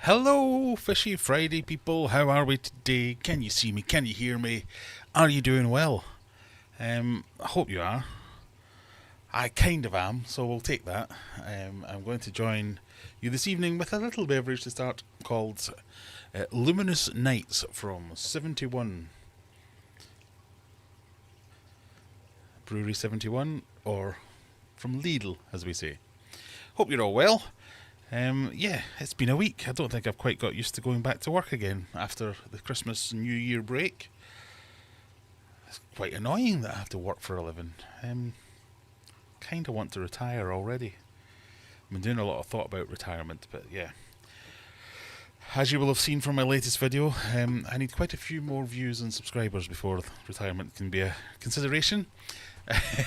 Hello, Fishy Friday people. How are we today? Can you see me? Can you hear me? Are you doing well? I hope you are. I kind of am, so we'll take that. I'm going to join you this evening with a little beverage to start called Luminous Nights from 71. Brewery 71, or from Lidl, as we say. Hope you're all well. Yeah, it's been a week. I don't think I've quite got used to going back to work again after the Christmas and New Year break. It's quite annoying that I have to work for a living. Kind of want to retire already. I've been doing a lot of thought about retirement, but yeah. As you will have seen from my latest video, I need quite a few more views and subscribers before retirement can be a consideration.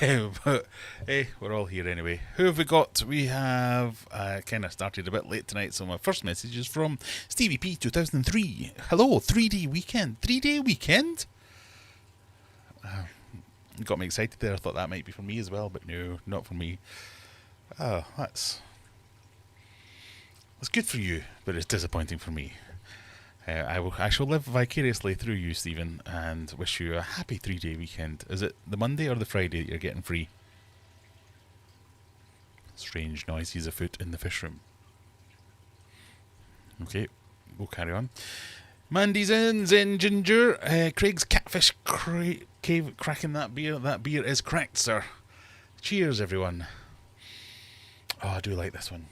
But hey, we're all here anyway. Who have we got? We have kind of started a bit late tonight, so my first message is from Stevie P 2003. Hello, 3D weekend. 3-day weekend? Got me excited there. I thought that might be for me as well, but no, not for me. Oh, that's good for you, but it's disappointing for me. I shall live vicariously through you, Stephen, and wish you a happy 3-day weekend. Is it the Monday or the Friday that you're getting free? Strange noises afoot in the fish room. Okay, we'll carry on. Mandy's in, Zen Ginger. Craig's Catfish Cave cracking that beer. That beer is cracked, sir. Cheers, everyone. Oh, I do like this one.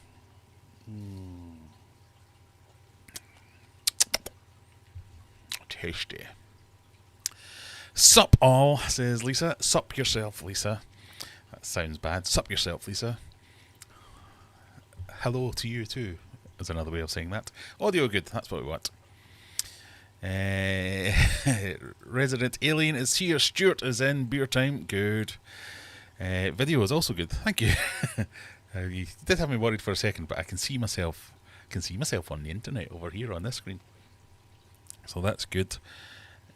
Tasty. Sup all, says Lisa. Sup yourself, Lisa. That sounds bad. Sup yourself, Lisa. Hello to you too, is another way of saying that. Audio good, that's what we want. Resident Alien is here. Stuart is in. Beer time, good. Video is also good, thank you. You did have me worried for a second, but I can see myself on the internet over here on this screen. So that's good.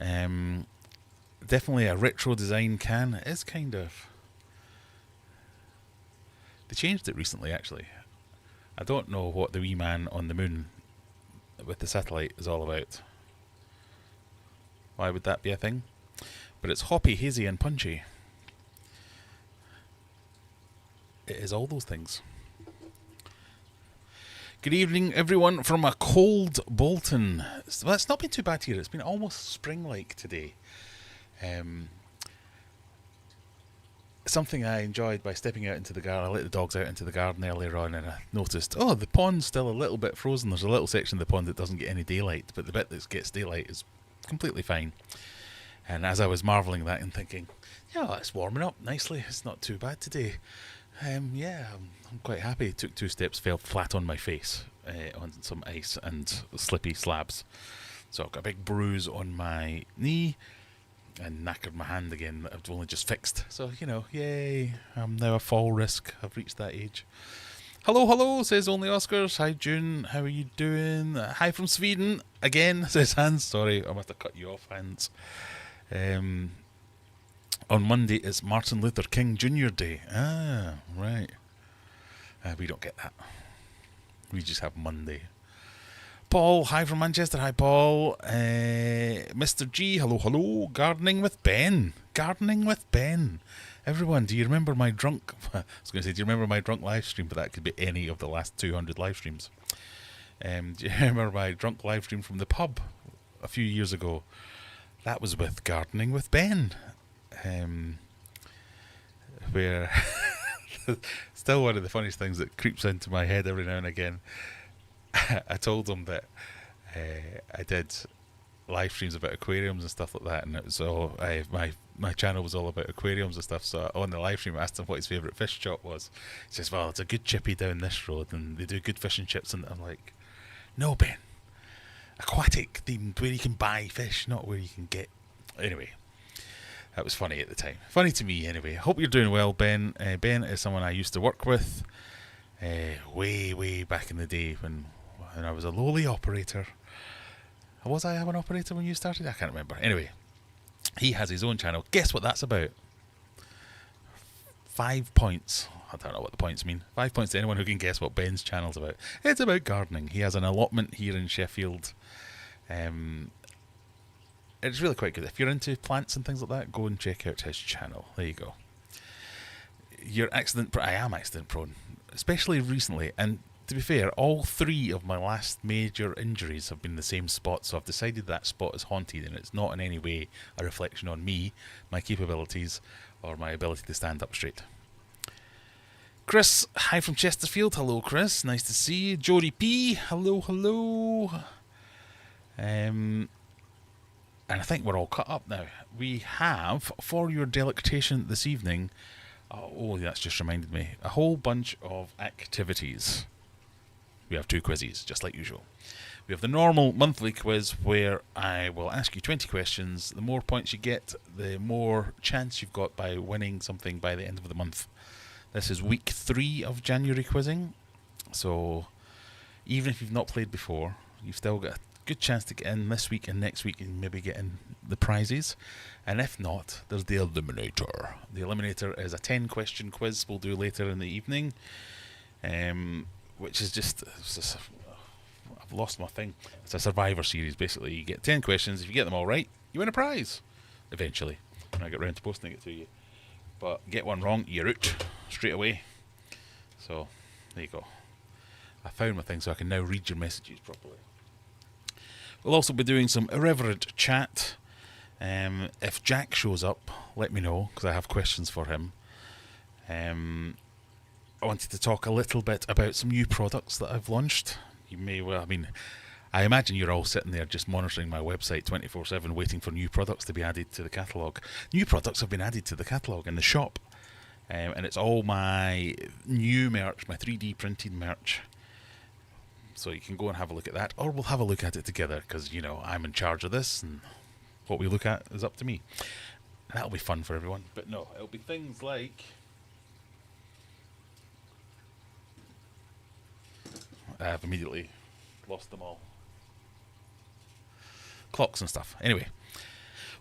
Definitely a retro design can. It is kind of... They changed it recently, actually. I don't know what the wee man on the moon with the satellite is all about. Why would that be a thing? But it's hoppy, hazy and punchy. It is all those things. Good evening, everyone, from a cold Bolton. Well, it's not been too bad here. It's been almost spring-like today. Something I enjoyed by stepping out into the garden. I let the dogs out into the garden earlier on, and I noticed, oh, the pond's still a little bit frozen. There's a little section of the pond that doesn't get any daylight, but the bit that gets daylight is completely fine. And as I was marvelling at that and thinking, yeah, it's warming up nicely. It's not too bad today. Yeah, I'm quite happy. Took 2 steps, fell flat on my face on some ice and slippy slabs. So I've got a big bruise on my knee and knackered my hand again that I've only just fixed. So, you know, yay, I'm now a fall risk. I've reached that age. Hello, hello, says Only Oscars. Hi, June. How are you doing? Hi from Sweden. Again, says Hans. Sorry, I must have cut you off, Hans. On Monday, it's Martin Luther King Jr. Day. Ah, right. We don't get that. We just have Monday. Paul, hi from Manchester. Hi, Paul. Mr. G, hello, hello. Gardening with Ben. Gardening with Ben. Everyone, do you remember my drunk... I was going to say, do you remember my drunk live stream? But that could be any of the last 200 live streams. Do you remember my drunk live stream from the pub a few years ago? That was with Gardening with Ben. Where still one of the funniest things that creeps into my head every now and again. I told them that I did live streams about aquariums and stuff like that, and it was all my channel was all about aquariums and stuff. So on the live stream, I asked him what his favourite fish shop was. He says, "Well, it's a good chippy down this road, and they do good fish and chips." And I'm like, "No, Ben, aquatic themed, where you can buy fish, not where you can get." Anyway. That was funny at the time. Funny to me, anyway. Hope you're doing well, Ben. Ben is someone I used to work with way back in the day when I was a lowly operator. Was I an operator when you started? I can't remember. Anyway, he has his own channel. Guess what that's about? 5 points. I don't know what the points mean. 5 points to anyone who can guess what Ben's channel's about. It's about gardening. He has an allotment here in Sheffield. It's really quite good. If you're into plants and things like that, go and check out his channel. There you go. I am accident prone, especially recently. And to be fair, all 3 of my last major injuries have been the same spot. So I've decided that spot is haunted, and it's not in any way a reflection on me, my capabilities, or my ability to stand up straight. Chris, hi from Chesterfield. Hello, Chris. Nice to see you. Jody P. Hello, hello. And I think we're all cut up now. We have, for your delectation this evening, oh, that's just reminded me, a whole bunch of activities. We have 2 quizzes, just like usual. We have the normal monthly quiz where I will ask you 20 questions. The more points you get, the more chance you've got by winning something by the end of the month. This is week 3 of January quizzing. So even if you've not played before, you've still got a good chance to get in this week and next week and maybe get in the prizes. And if not, there's the Eliminator. The Eliminator is a 10-question quiz we'll do later in the evening, which is just... I've lost my thing. It's a Survivor series, basically. You get 10 questions. If you get them all right, you win a prize. Eventually, when I get round to posting it to you. But get one wrong, you're out straight away. So, there you go. I found my thing so I can now read your messages properly. We'll also be doing some irreverent chat. If Jack shows up, let me know, because I have questions for him. I wanted to talk a little bit about some new products that I've launched. You may well, I imagine you're all sitting there just monitoring my website 24/7 waiting for new products to be added to the catalogue. New products have been added to the catalogue in the shop. And it's all my new merch, my 3D printed merch. So you can go and have a look at that, or we'll have a look at it together, because, you know, I'm in charge of this, and what we look at is up to me. And that'll be fun for everyone. But no, it'll be things like... I've immediately lost them all. Clocks and stuff. Anyway,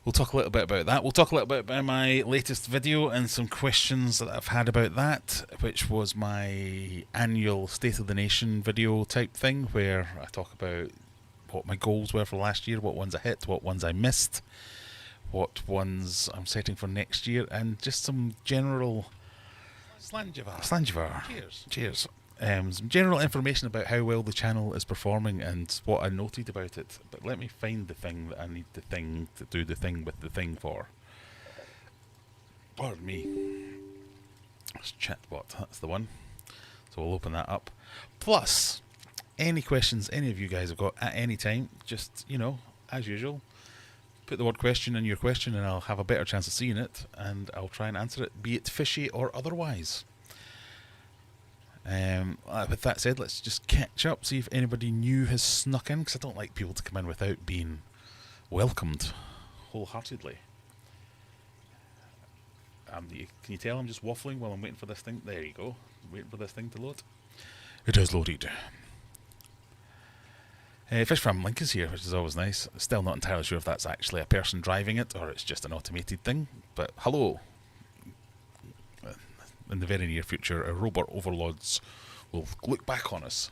we'll talk a little bit about that. We'll talk a little bit about my latest video and some questions that I've had about that, which was my annual State of the Nation video type thing, where I talk about what my goals were for last year, what ones I hit, what ones I missed, what ones I'm setting for next year, and just some general... Slanjivar. Cheers. Some general information about how well the channel is performing and what I noted about it. But let me find the thing that I need the thing to do the thing with the thing for. Pardon me. It's chatbot, that's the one. So we'll open that up. Plus, any questions any of you guys have got at any time, just, you know, as usual, put the word question in your question and I'll have a better chance of seeing it, and I'll try and answer it, be it fishy or otherwise. With that said, let's just catch up, see if anybody new has snuck in, because I don't like people to come in without being welcomed wholeheartedly. Can you tell I'm just waffling while I'm waiting for this thing? There you go. Waiting for this thing to load. It has loaded. Fish Farm Link is here, which is always nice. Still not entirely sure if that's actually a person driving it or it's just an automated thing, but hello. In the very near future, our robot overlords will look back on us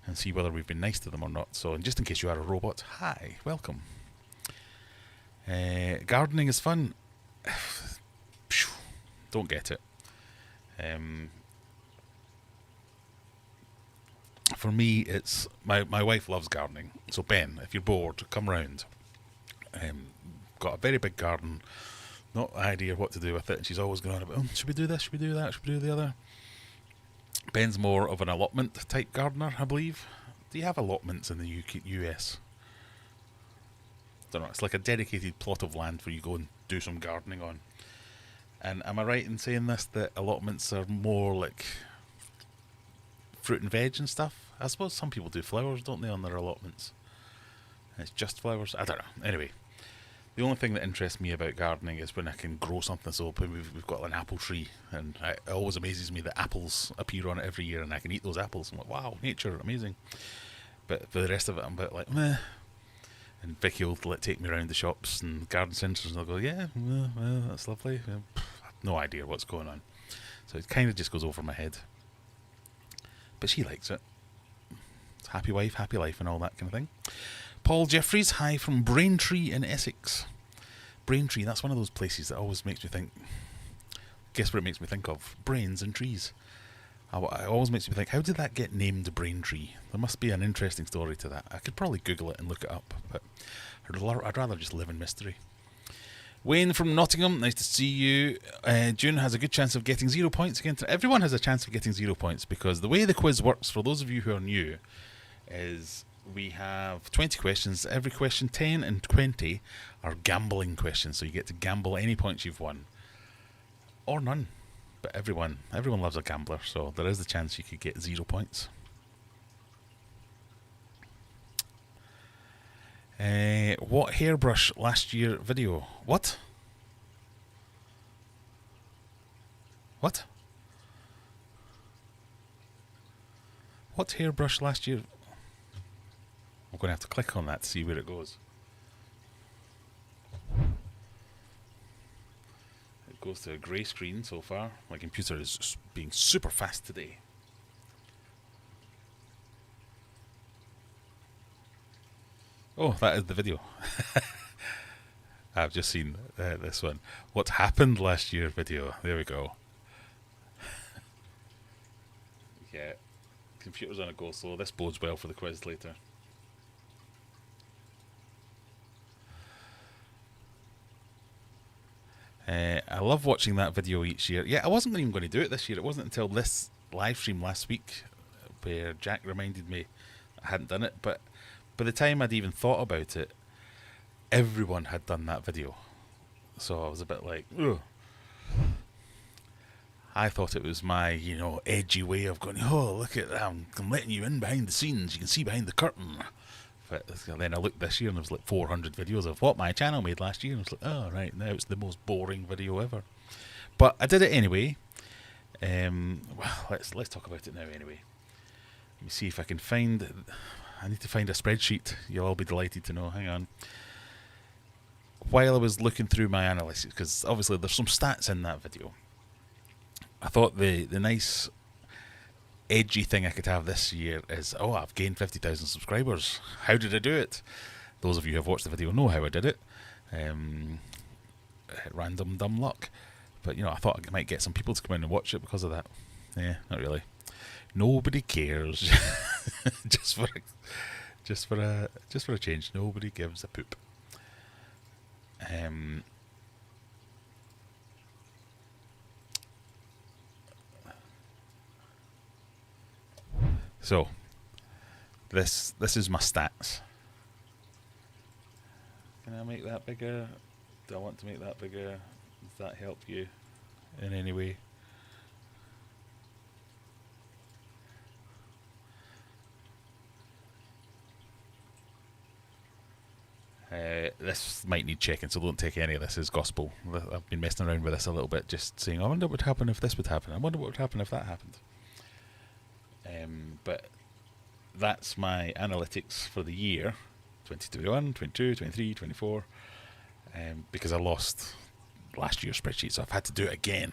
and see whether we've been nice to them or not. So, just in case you are a robot, hi, welcome. Gardening is fun. Don't get it. For me, it's my wife loves gardening. So Ben, if you're bored, come round. Got a very big garden. Not idea what to do with it, and she's always going on about, should we do this, should we do that, should we do the other? Ben's more of an allotment type gardener, I believe. Do you have allotments in the US? Don't know, it's like a dedicated plot of land where you go and do some gardening on. And am I right in saying this, that allotments are more like fruit and veg and stuff? I suppose some people do flowers, don't they, on their allotments? And it's just flowers? I don't know. Anyway. The only thing that interests me about gardening is when I can grow something. So we've got an apple tree, and it always amazes me that apples appear on it every year, and I can eat those apples. I'm like, wow, nature, amazing. But for the rest of it, I'm a bit like, meh. And Vicky will take me around the shops and garden centres, and I'll go, yeah, well, that's lovely. No idea what's going on. So it kind of just goes over my head. But she likes it. It's happy wife, happy life and all that kind of thing. Paul Jeffries, hi from Braintree in Essex. Braintree, that's one of those places that always makes me think... Guess what it makes me think of? Brains and trees. It always makes me think, how did that get named Braintree? There must be an interesting story to that. I could probably Google it and look it up, but I'd rather just live in mystery. Wayne from Nottingham, nice to see you. June has a good chance of getting 0 points again. Everyone has a chance of getting 0 points, because the way the quiz works, for those of you who are new, is we have 20 questions. Every question, 10 and 20, are gambling questions, so you get to gamble any points you've won. Or none. But everyone loves a gambler, so there is the chance you could get 0 points. What hairbrush last year video? What? What? What hairbrush last year? I'm going to have to click on that to see where it goes. It goes to a grey screen so far. My computer is being super fast today. Oh, that is the video. I've just seen this one. What happened last year video. There we go. Yeah, computer's on a go slow. This bodes well for the quiz later. I love watching that video each year. Yeah, I wasn't even going to do it this year. It wasn't until this live stream last week where Jack reminded me I hadn't done it. But by the time I'd even thought about it, everyone had done that video. So I was a bit like, ugh. I thought it was my, edgy way of going, oh, look at that, I'm letting you in behind the scenes. You can see behind the curtain. But then I looked this year and there was like 400 videos of what my channel made last year. And I was like, oh, right, now it's the most boring video ever. But I did it anyway. Well, let's talk about it now anyway. Let me see if I can find... I need to find a spreadsheet. You'll all be delighted to know. Hang on. While I was looking through my analysis, because obviously there's some stats in that video, I thought the nice edgy thing I could have this year is, oh, I've gained 50,000 subscribers. How did I do it? Those of you who have watched the video know how I did it. Random dumb luck. But, I thought I might get some people to come in and watch it because of that. Yeah, not really. Nobody cares. just for a change. Nobody gives a poop. So, this is my stats. Can I make that bigger? Do I want to make that bigger? Does that help you in any way? This might need checking, so don't take any of this as gospel. I've been messing around with this a little bit, just saying, I wonder what would happen if this would happen. I wonder what would happen if that happened. But that's my analytics for the year 2021, 22, 23, 24, because I lost last year's spreadsheet, so I've had to do it again.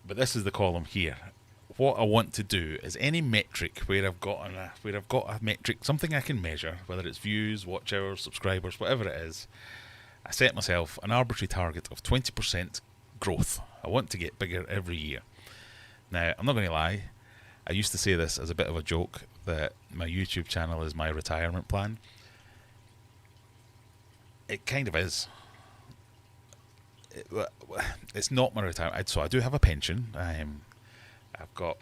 But this is the column here. What I want to do is any metric where I've got a metric, something I can measure, whether it's views, watch hours, subscribers, whatever it is, I set myself an arbitrary target of 20% growth. I want to get bigger every year. Now, I'm not going to lie, I used to say this as a bit of a joke, that my YouTube channel is my retirement plan. It kind of is. It's not my retirement. So I do have a pension. I've got...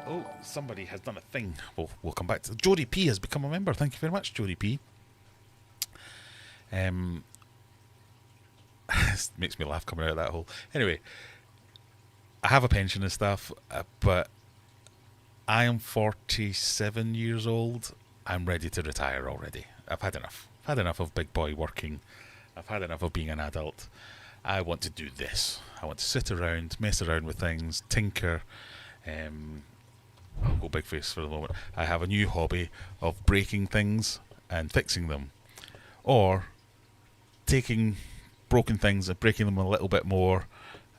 Oh, somebody has done a thing. We'll come back to... Jody P has become a member. Thank you very much, Jody P. It makes me laugh coming out of that hole. Anyway... I have a pension and stuff, but I am 47 years old. I'm ready to retire already. I've had enough. I've had enough of big boy working. I've had enough of being an adult. I want to do this. I want to sit around, mess around with things, tinker. I'll go big face for the moment. I have a new hobby of breaking things and fixing them. Or taking broken things and breaking them a little bit more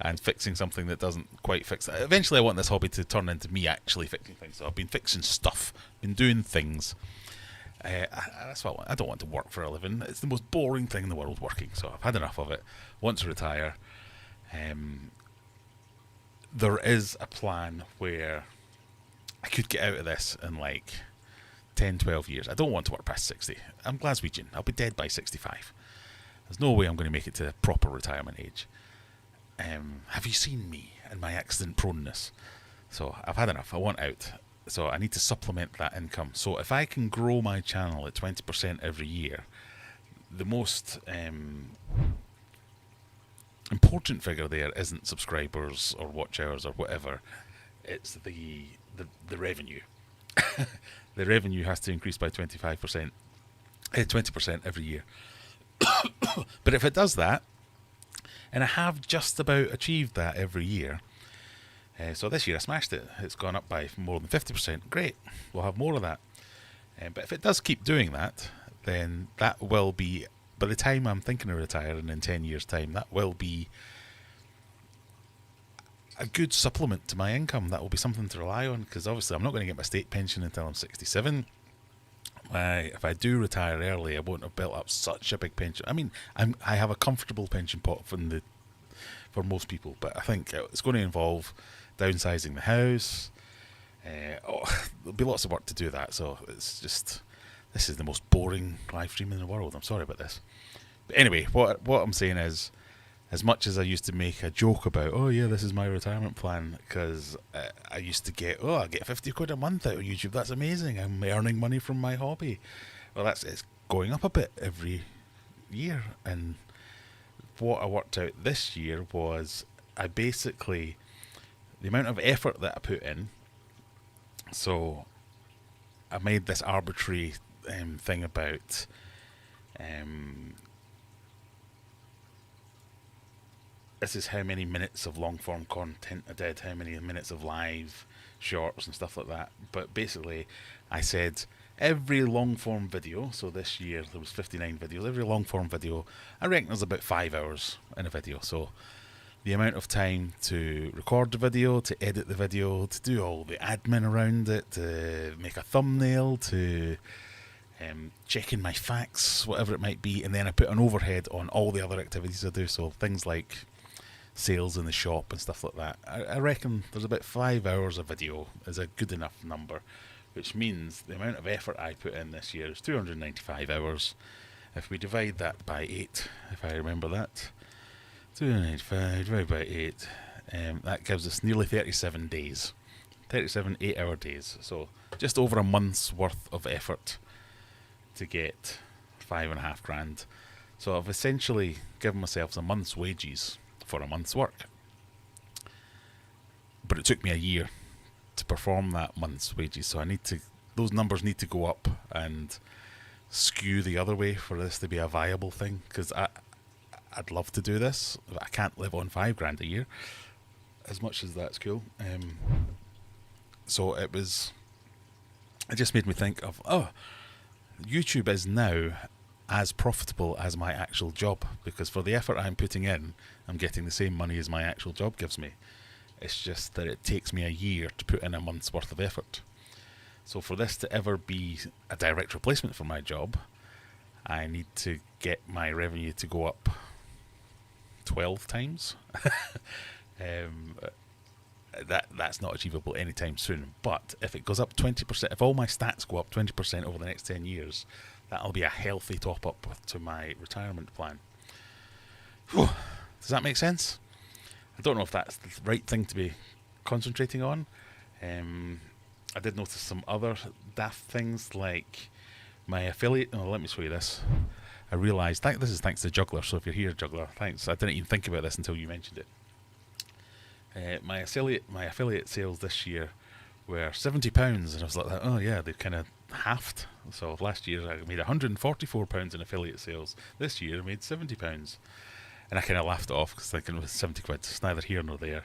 and fixing something that doesn't quite fix it. Eventually I want this hobby to turn into me actually fixing things. So I've been fixing stuff, been doing things. That's what I don't want to work for a living. It's the most boring thing in the world, working. So I've had enough of it. Want to retire. There is a plan where I could get out of this in like 10, 12 years. I don't want to work past 60. I'm Glaswegian. I'll be dead by 65. There's no way I'm going to make it to proper retirement age. Have you seen me and my accident proneness? So I've had enough. I want out. So I need to supplement that income. So if I can grow my channel at 20% every year, the most important figure there isn't subscribers or watch hours or whatever. It's the revenue. The revenue has to increase by 20% every year. But if it does that, and I have just about achieved that every year, so this year I smashed it. It's gone up by more than 50%. Great, we'll have more of that. But if it does keep doing that, then that will be, by the time I'm thinking of retiring in 10 years' time, that will be a good supplement to my income. That will be something to rely on, because obviously I'm not going to get my state pension until I'm 67. If I do retire early, I won't have built up such a big pension. I mean, I have a comfortable pension pot for most people, but I think it's going to involve downsizing the house. There'll be lots of work to do that, so it's just, this is the most boring live stream in the world. I'm sorry about this. But anyway, what I'm saying is, as much as I used to make a joke about, oh yeah, this is my retirement plan, because I used to get, I get 50 quid a month out of YouTube, that's amazing, I'm earning money from my hobby. Well, it's going up a bit every year, and what I worked out this year was the amount of effort that I put in. So I made this arbitrary thing about this is how many minutes of long form content I did, how many minutes of live shorts and stuff like that. But basically I said every long form video, so this year there was 59 videos, every long form video, I reckon there's about 5 hours in a video. So the amount of time to record the video, to edit the video, to do all the admin around it, to make a thumbnail, to check in my facts, whatever it might be, and then I put an overhead on all the other activities I do, so things like sales in the shop and stuff like that. I reckon there's about 5 hours of video is a good enough number, which means the amount of effort I put in this year is 295 hours. If we divide that by 8, if I remember that, 295 divided by 8, that gives us nearly 37 days. 37 8-hour days. So just over a month's worth of effort to get 5.5 grand. So I've essentially given myself a month's wages for a month's work. But it took me a year to perform that month's wages. So those numbers need to go up and skew the other way for this to be a viable thing. Because I'd love to do this, but I can't live on 5 grand a year, as much as that's cool. So it just made me think of, YouTube is now as profitable as my actual job, because for the effort I'm putting in, I'm getting the same money as my actual job gives me. It's just that it takes me a year to put in a month's worth of effort. So for this to ever be a direct replacement for my job, I need to get my revenue to go up 12 times. That's not achievable anytime soon. But if it goes up 20%, if all my stats go up 20% over the next 10 years, that'll be a healthy top up to my retirement plan. Whew. Does that make sense? I don't know if that's the right thing to be concentrating on. I did notice some other daft things, like my affiliate. Oh, let me show you this. I realised this is thanks to Juggler. So if you're here, Juggler, thanks. I didn't even think about this until you mentioned it. My affiliate sales this year were £70, and I was like, oh yeah, they've kind of halved. So last year I made £144 in affiliate sales. This year I made £70, and I kind of laughed it off because thinking it was 70 quid. It's neither here nor there.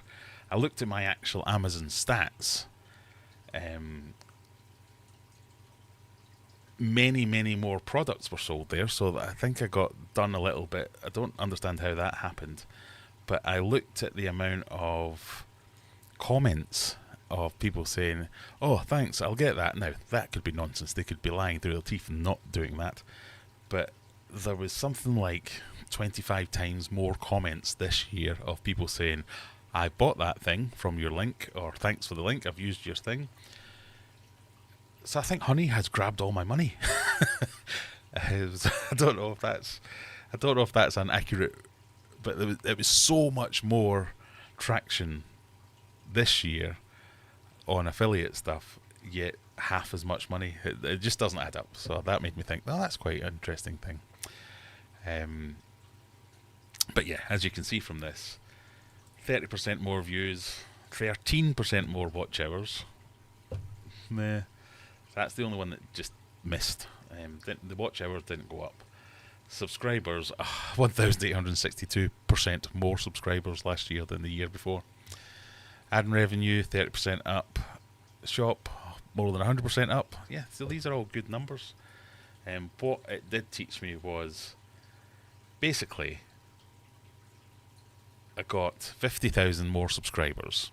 I looked at my actual Amazon stats. many more products were sold there, so I think I got done a little bit. I don't understand how that happened, but I looked at the amount of comments of people saying, "Oh, thanks, I'll get that." Now, that could be nonsense. They could be lying through their teeth and not doing that. But there was something like 25 times more comments this year of people saying, "I bought that thing from your link," or "Thanks for the link, I've used your thing." So I think Honey has grabbed all my money. I don't know if that's an accurate, but it was so much more traction this year on affiliate stuff, yet half as much money. It just doesn't add up. So that made me think, well, that's quite an interesting thing. But yeah, as you can see from this, 30% more views, 13% more watch hours. Meh. That's the only one that just missed. The watch hours didn't go up. Subscribers, 1,862% more subscribers last year than the year before. Ad revenue, 30% up. Shop, more than 100% up. Yeah, so these are all good numbers. What it did teach me was, basically, I got 50,000 more subscribers.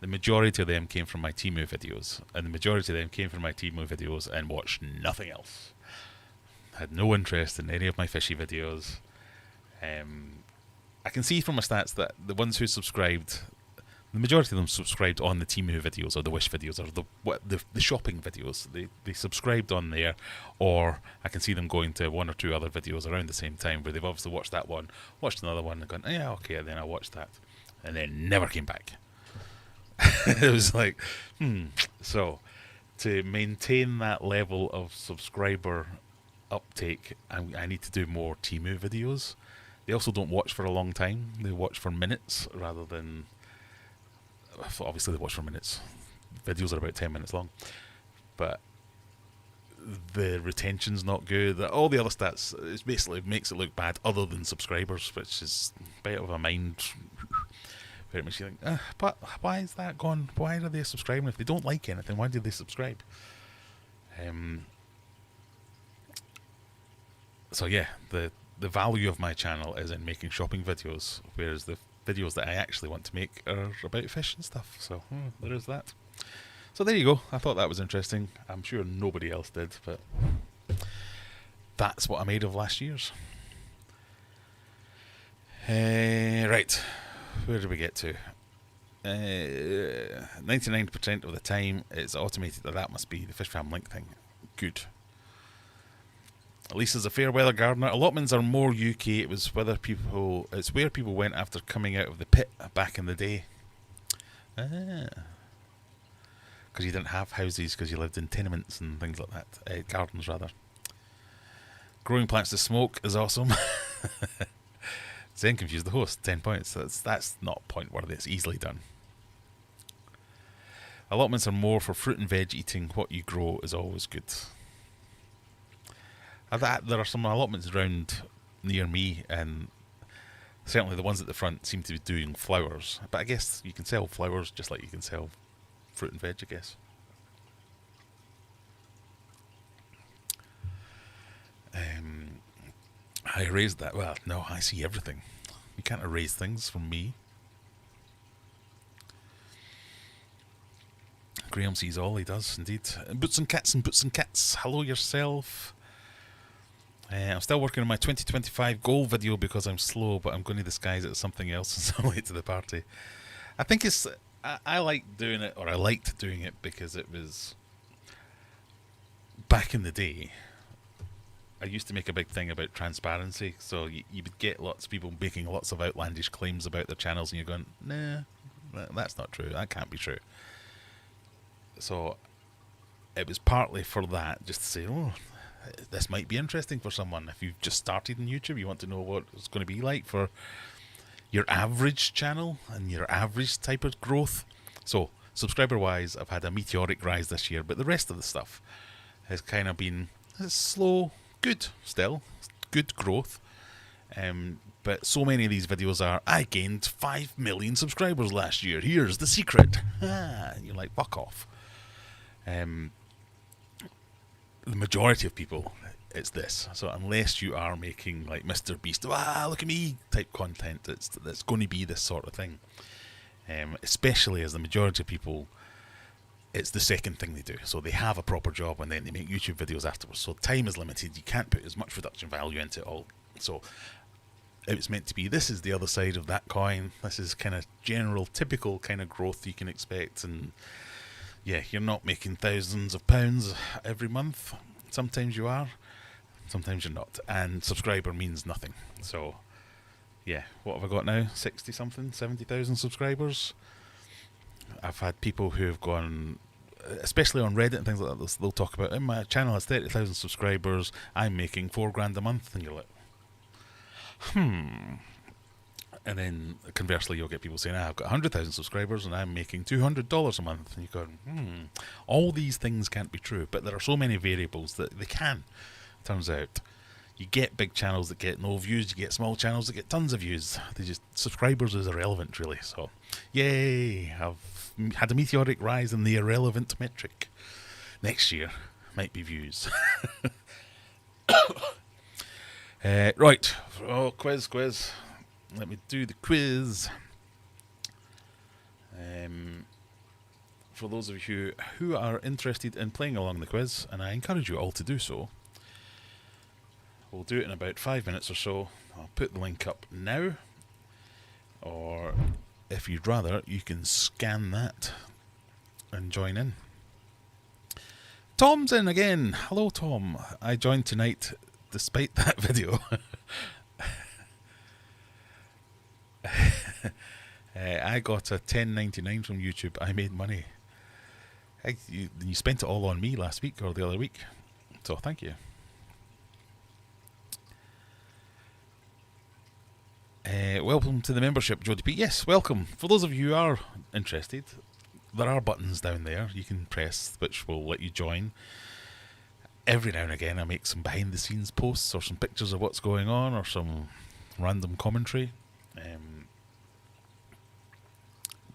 The majority of them came from my Temu videos, and the majority of them came from my Temu videos and watched nothing else. Had no interest in any of my Fishy videos. I can see from my stats that the ones who subscribed, the majority of them subscribed on the Temu videos or the Wish videos or the shopping videos. They subscribed on there, or I can see them going to one or two other videos around the same time where they've obviously watched that one, watched another one, and gone, yeah, okay, and then I watched that, and then never came back. It was like, So, to maintain that level of subscriber uptake, I need to do more Temu videos. They also don't watch for a long time. They watch for minutes rather than... Obviously they watch for minutes. Videos are about 10 minutes long. But the retention's not good. All the other stats, it basically makes it look bad other than subscribers, which is a bit of a mind... Very much you think, but why is that gone? Why are they subscribing? If they don't like anything, why did they subscribe? So yeah, the value of my channel is in making shopping videos, whereas the videos that I actually want to make are about fish and stuff. So there is that. So there you go. I thought that was interesting. I'm sure nobody else did, but that's what I made of last year's. Right. Where did we get to? 99% of the time it's automated. That must be the Fish Fam link thing. Good. Lisa's a fair weather gardener. Allotments are more UK. It's where people went after coming out of the pit back in the day. Because you didn't have houses, because you lived in tenements and things like that. Gardens, rather. Growing plants to smoke is awesome. Zen confused the host, 10 points. That's not point worthy, it's easily done. Allotments are more for fruit and veg eating. What you grow is always good. There are some allotments around near me, and certainly the ones at the front seem to be doing flowers. But I guess you can sell flowers just like you can sell fruit and veg, I guess. I erased that. Well, no, I see everything. You can't erase things from me. Graham sees all, he does indeed. Boots and cats. Hello yourself. I'm still working on my 2025 goal video because I'm slow, but I'm going to disguise it as something else since I'm late to the party. I think I like doing it, or I liked doing it because it was back in the day. I used to make a big thing about transparency, so you would get lots of people making lots of outlandish claims about their channels, and you're going, nah, that's not true, that can't be true. So it was partly for that, just to say, oh, this might be interesting for someone. If you've just started on YouTube, you want to know what it's going to be like for your average channel and your average type of growth. So subscriber-wise, I've had a meteoric rise this year, but the rest of the stuff has kind of been slow. Good still, good growth, but so many of these videos are, I gained 5 million subscribers last year, here's the secret. You're like, fuck off. the majority of people, it's this. So unless you are making like Mr. Beast, look at me type content, it's going to be this sort of thing. Especially as the majority of people, it's the second thing they do. So they have a proper job and then they make YouTube videos afterwards. So time is limited. You can't put as much production value into it all. So it's meant to be, this is the other side of that coin. This is kind of general, typical kind of growth you can expect. And yeah, you're not making thousands of pounds every month. Sometimes you are, sometimes you're not. And subscriber means nothing. So yeah, what have I got now? 60 something, 70,000 subscribers. I've had people who have gone, especially on Reddit and things like that, they'll talk about, my channel has 30,000 subscribers, I'm making $4,000 a month, and you're like, And then conversely, you'll get people saying, I've got 100,000 subscribers and I'm making $200 a month, and you go, all these things can't be true, but there are so many variables that they can. Turns out, you get big channels that get no views, you get small channels that get tons of views. Subscribers is irrelevant, really. So, yay! I've had a meteoric rise in the irrelevant metric. Next year might be views. Right. Oh, quiz. Let me do the quiz. For those of you who are interested in playing along the quiz, and I encourage you all to do so, we'll do it in about 5 minutes or so. I'll put the link up now, or if you'd rather, you can scan that and join in. Tom's in again. Hello, Tom. I joined tonight despite that video. I got a $10.99 from YouTube. I made money. You spent it all on me last week or the other week, so thank you. Welcome to the membership, Jody P. Yes, welcome. For those of you who are interested, there are buttons down there you can press which will let you join. Every now and again I make some behind the scenes posts or some pictures of what's going on or some random commentary.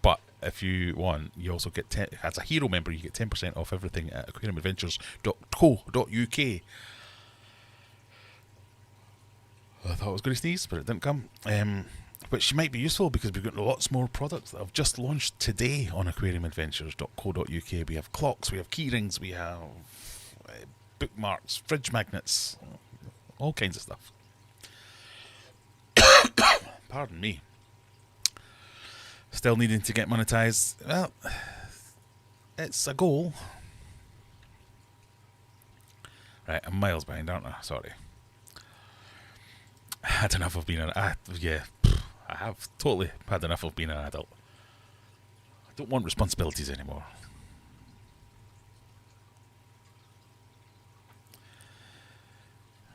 But if you want, you also get, as a hero member, you get 10% off everything at aquariumadventures.co.uk. I thought I was going to sneeze, but it didn't come. Which might be useful because we've got lots more products that I've just launched today on aquariumadventures.co.uk. We have clocks, we have key rings, we have bookmarks, fridge magnets, all kinds of stuff. Pardon me. Still needing to get monetized. Well, it's a goal. Right, I'm miles behind, aren't I? Sorry. I had enough of being I have totally had enough of being an adult. I don't want responsibilities anymore.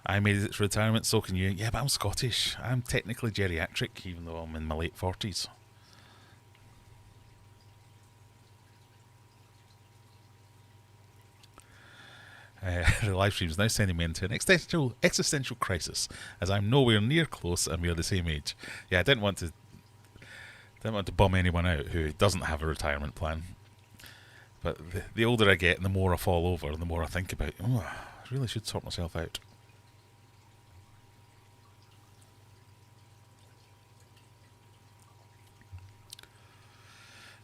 I made it to retirement, so can you. Yeah, but I'm Scottish. I'm technically geriatric, even though I'm in my late 40s. The live stream is now sending me into an existential crisis, as I'm nowhere near close and we are the same age. Yeah, I didn't want to bum anyone out who doesn't have a retirement plan. But the older I get, and the more I fall over, and the more I think about, I really should sort myself out.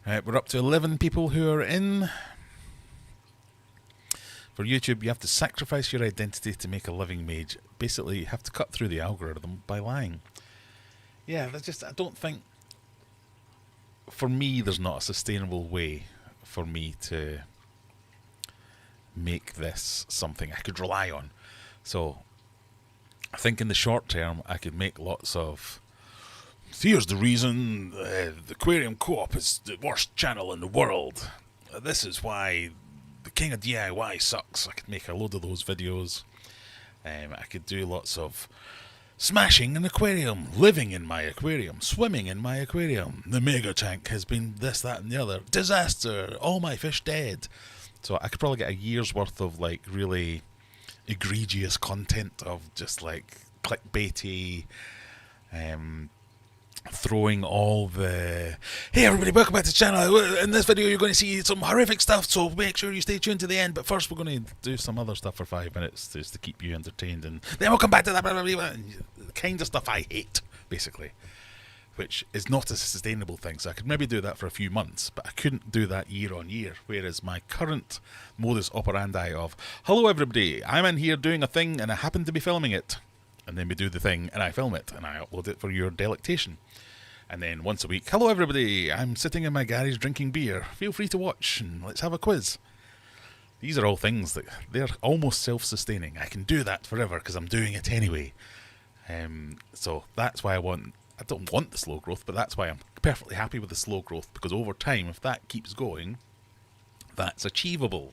Right, we're up to 11 people who are in. For YouTube, you have to sacrifice your identity to make a living wage. Basically, you have to cut through the algorithm by lying. Yeah, I don't think, for me, there's not a sustainable way for me to make this something I could rely on. So, I think in the short term, I could make lots of, here's the reason the Aquarium Co-op is the worst channel in the world. This is why the king of DIY sucks. I could make a load of those videos. I could do lots of smashing an aquarium, living in my aquarium, swimming in my aquarium. The mega tank has been this, that, and the other. Disaster! All my fish dead. So I could probably get a year's worth of like really egregious content of just like clickbaity, throwing all the, hey everybody, welcome back to the channel. In this video you're going to see some horrific stuff, so make sure you stay tuned to the end. But first we're going to do some other stuff for 5 minutes just to keep you entertained, and then we'll come back to that, blah, blah, blah, the kind of stuff I hate, basically, which is not a sustainable thing. So I could maybe do that for a few months, but I couldn't do that year on year. Whereas my current modus operandi of, hello everybody, I'm in here doing a thing and I happen to be filming it, and then we do the thing and I film it and I upload it for your delectation. And then once a week, hello everybody, I'm sitting in my garage drinking beer, feel free to watch and let's have a quiz. These are all things that they're almost self-sustaining. I can do that forever because I'm doing it anyway. So that's why I don't want the slow growth, but that's why I'm perfectly happy with the slow growth, because over time, if that keeps going, that's achievable.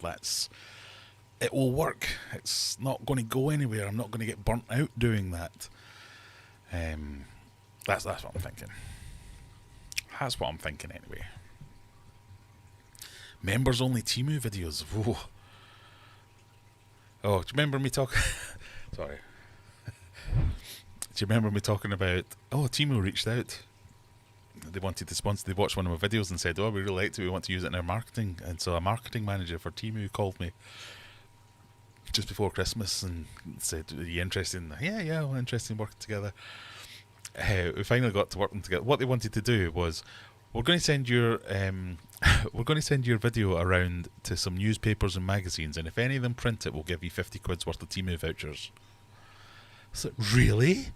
It will work. It's not going to go anywhere. I'm not going to get burnt out doing that. That's what I'm thinking. That's what I'm thinking anyway. Members only Temu videos. Whoa. Oh, do you remember me talking? Sorry. Do you remember me talking about, Temu reached out. They wanted to sponsor, they watched one of my videos and said, we really liked it, we want to use it in our marketing. And so a marketing manager for Temu called me just before Christmas and said, are you interested in that? Yeah, we're interested in working together. We finally got to working together. What they wanted to do was, we're going to send your video around to some newspapers and magazines, and if any of them print it, we'll give you 50 quid's worth of Temu vouchers. So, really?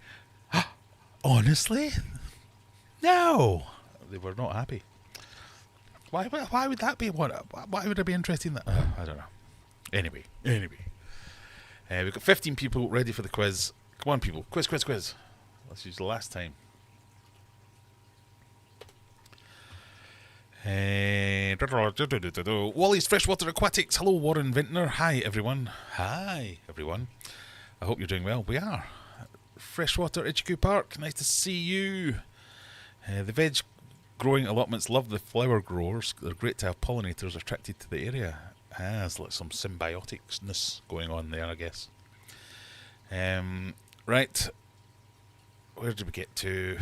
Honestly? No! They were not happy. Why would that be? Why would I be interested in that? I don't know. Anyway. We've got 15 people ready for the quiz. Come on, people. Quiz. Let's use the last time. Wally's Freshwater Aquatics. Hello, Warren Vintner. Hi, everyone. I hope you're doing well. We are. Freshwater Ichiku Park. Nice to see you. The veg growing allotments love the flower growers. They're great to have pollinators attracted to the area. There's like some symbioticness going on there, I guess. Right. Where did we get to?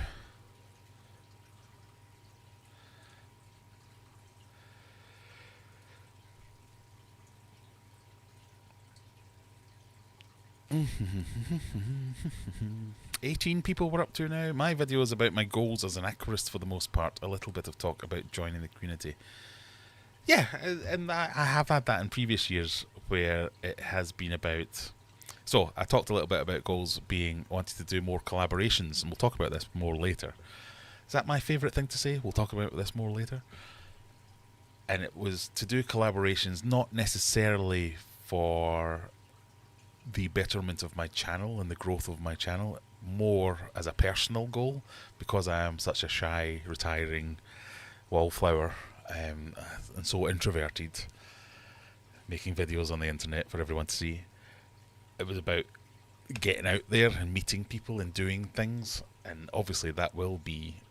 $18 people we're up to now. My video is about my goals as an aquarist for the most part. A little bit of talk about joining the community. Yeah, and I have had that in previous years where it has been about... So, I talked a little bit about goals being wanting to do more collaborations, and we'll talk about this more later. Is that my favourite thing to say? We'll talk about this more later. And it was to do collaborations not necessarily for the betterment of my channel and the growth of my channel, more as a personal goal, because I am such a shy, retiring wallflower and so introverted, making videos on the internet for everyone to see. It was about getting out there and meeting people and doing things, and obviously that will be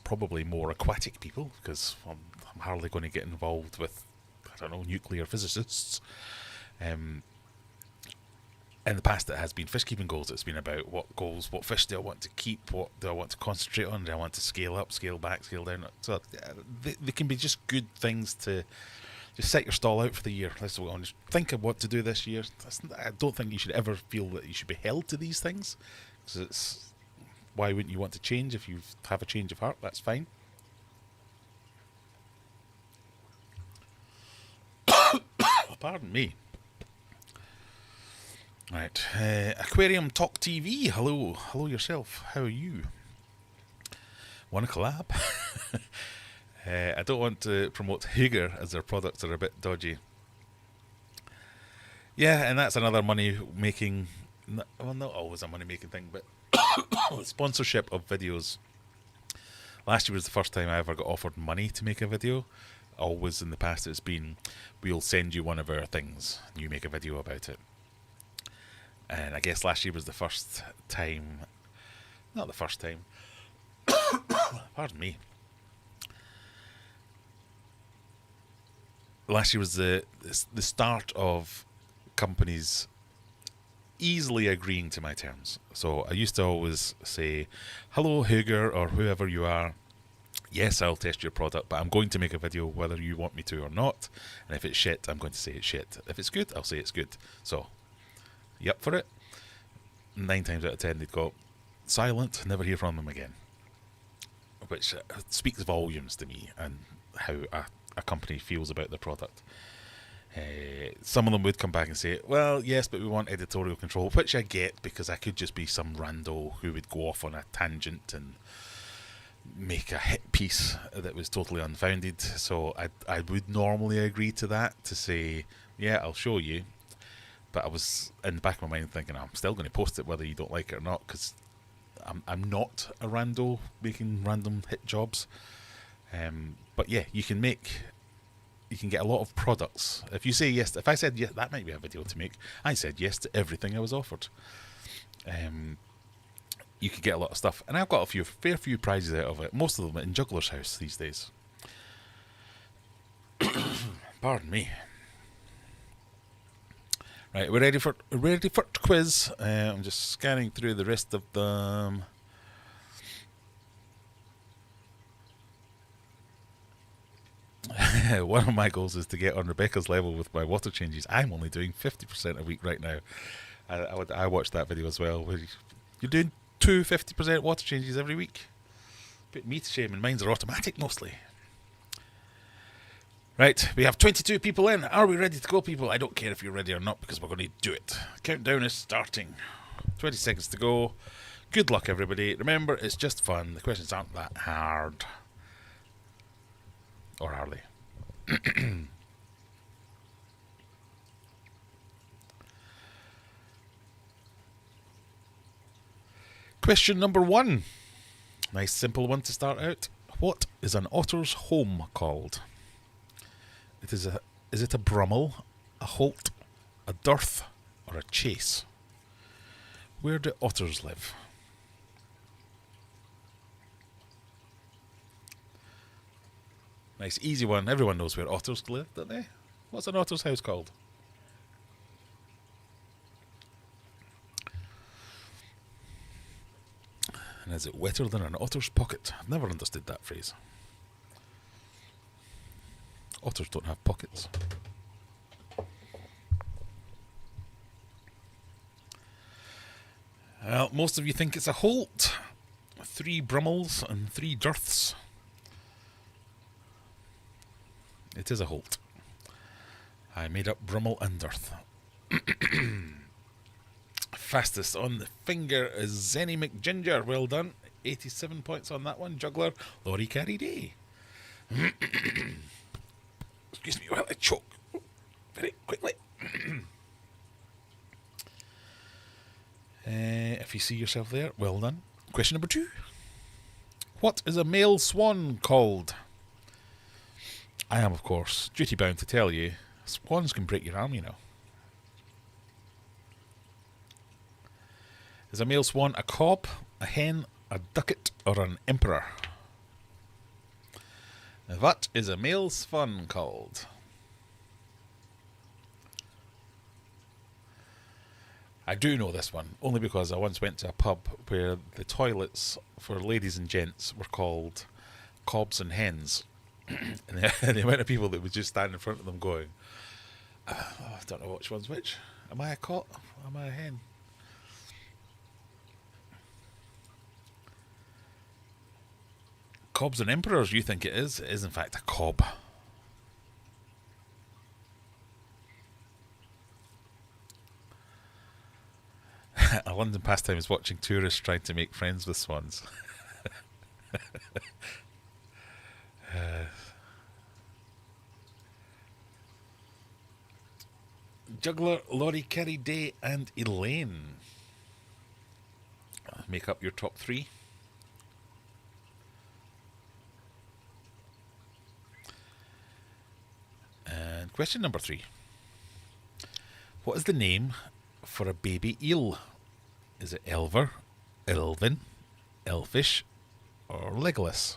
probably more aquatic people, because I'm hardly going to get involved with, I don't know, nuclear physicists. In the past it has been fish keeping goals. It's been about what fish do I want to keep, what do I want to concentrate on, do I want to scale up, scale back, scale down. So they can be just good things to just set your stall out for the year. Let's think of what to do this year. I don't think you should ever feel that you should be held to these things, because why wouldn't you want to change? If you have a change of heart, that's fine. Pardon me. Right, Aquarium Talk TV. Hello yourself. How are you? Want to collab? I don't want to promote Hager as their products are a bit dodgy. Yeah, and that's another money-making... Well, not always a money-making thing, but sponsorship of videos. Last year was the first time I ever got offered money to make a video. Always in the past it's been, we'll send you one of our things, and you make a video about it. And I guess last year was the first time... Not the first time. Pardon me. Last year was the start of companies easily agreeing to my terms. So I used to always say, hello Huger or whoever you are, yes, I'll test your product, but I'm going to make a video whether you want me to or not. And if it's shit, I'm going to say it's shit. If it's good, I'll say it's good. So, you up for it? 9 times out of 10 they'd go silent, never hear from them again. Which speaks volumes to me and how a company feels about their product. Some of them would come back and say, well, yes, but we want editorial control, which I get, because I could just be some rando who would go off on a tangent and make a hit piece that was totally unfounded. So I would normally agree to that, to say, yeah, I'll show you. But I was in the back of my mind thinking, I'm still going to post it whether you don't like it or not, because I'm not a rando making random hit jobs. But yeah, you can get a lot of products. If you say yes, if I said yes, that might be a video to make. I said yes to everything I was offered. You could get a lot of stuff, and I've got a fair few prizes out of it. Most of them in Juggler's House these days. Pardon me. Right, we're ready for the quiz. I'm just scanning through the rest of them. One of my goals is to get on Rebecca's level with my water changes. I'm only doing 50% a week right now. I watched that video as well. Where you're doing 2 50% water changes every week. Put me to shame, and mine's are automatic mostly. Right, we have 22 people in. Are we ready to go, people? I don't care if you're ready or not, because we're going to do it. Countdown is starting. 20 seconds to go. Good luck, everybody. Remember, it's just fun. The questions aren't that hard. Or are they? Question number 1. Nice simple one to start out. What is an otter's home called? Is it a brummel, a holt, a dearth, or a chase? Where do otters live? Nice easy one. Everyone knows where otters live, don't they? What's an otter's house called? And is it wetter than an otter's pocket? I've never understood that phrase. Otters don't have pockets. Well, most of you think it's a holt. 3 brummels and 3 dearths. It is a holt. I made up brummel and dearth. Fastest on the finger is Zenny McGinger. Well done. 87 points on that one. Juggler, Laurie Carey Day. Excuse me while I choke very quickly. If you see yourself there, well done. Question number 2. What is a male swan called? I am, of course, duty bound to tell you, swans can break your arm, you know. Is a male swan a cob, a hen, a ducat, or an emperor? What is a male swan called? I do know this one, only because I once went to a pub where the toilets for ladies and gents were called cobs and hens. And the amount of people that would just stand in front of them going, I don't know which one's which. Am I a cob? Am I a hen? Cobs and emperors, you think it is. It is in fact a cob. A London pastime is watching tourists trying to make friends with swans. Juggler, Laurie Carey Day, and Elaine. Make up your top 3. And question number 3. What is the name for a baby eel? Is it Elver, Elvin, Elfish, or Legolas?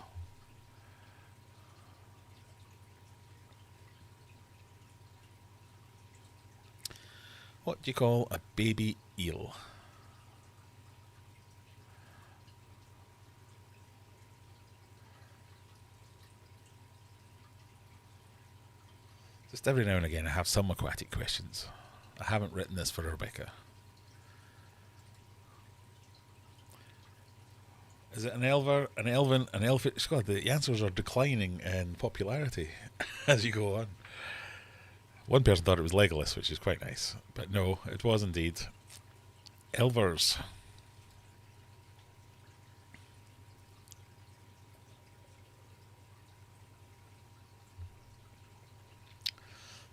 What do you call a baby eel. Just every now and again I have some aquatic questions. I haven't written this for Rebecca. Is it an elver, an elven, an elfish? God, the answers are declining in popularity as you go on. One person thought it was Legolas, which is quite nice. But no, it was indeed elvers.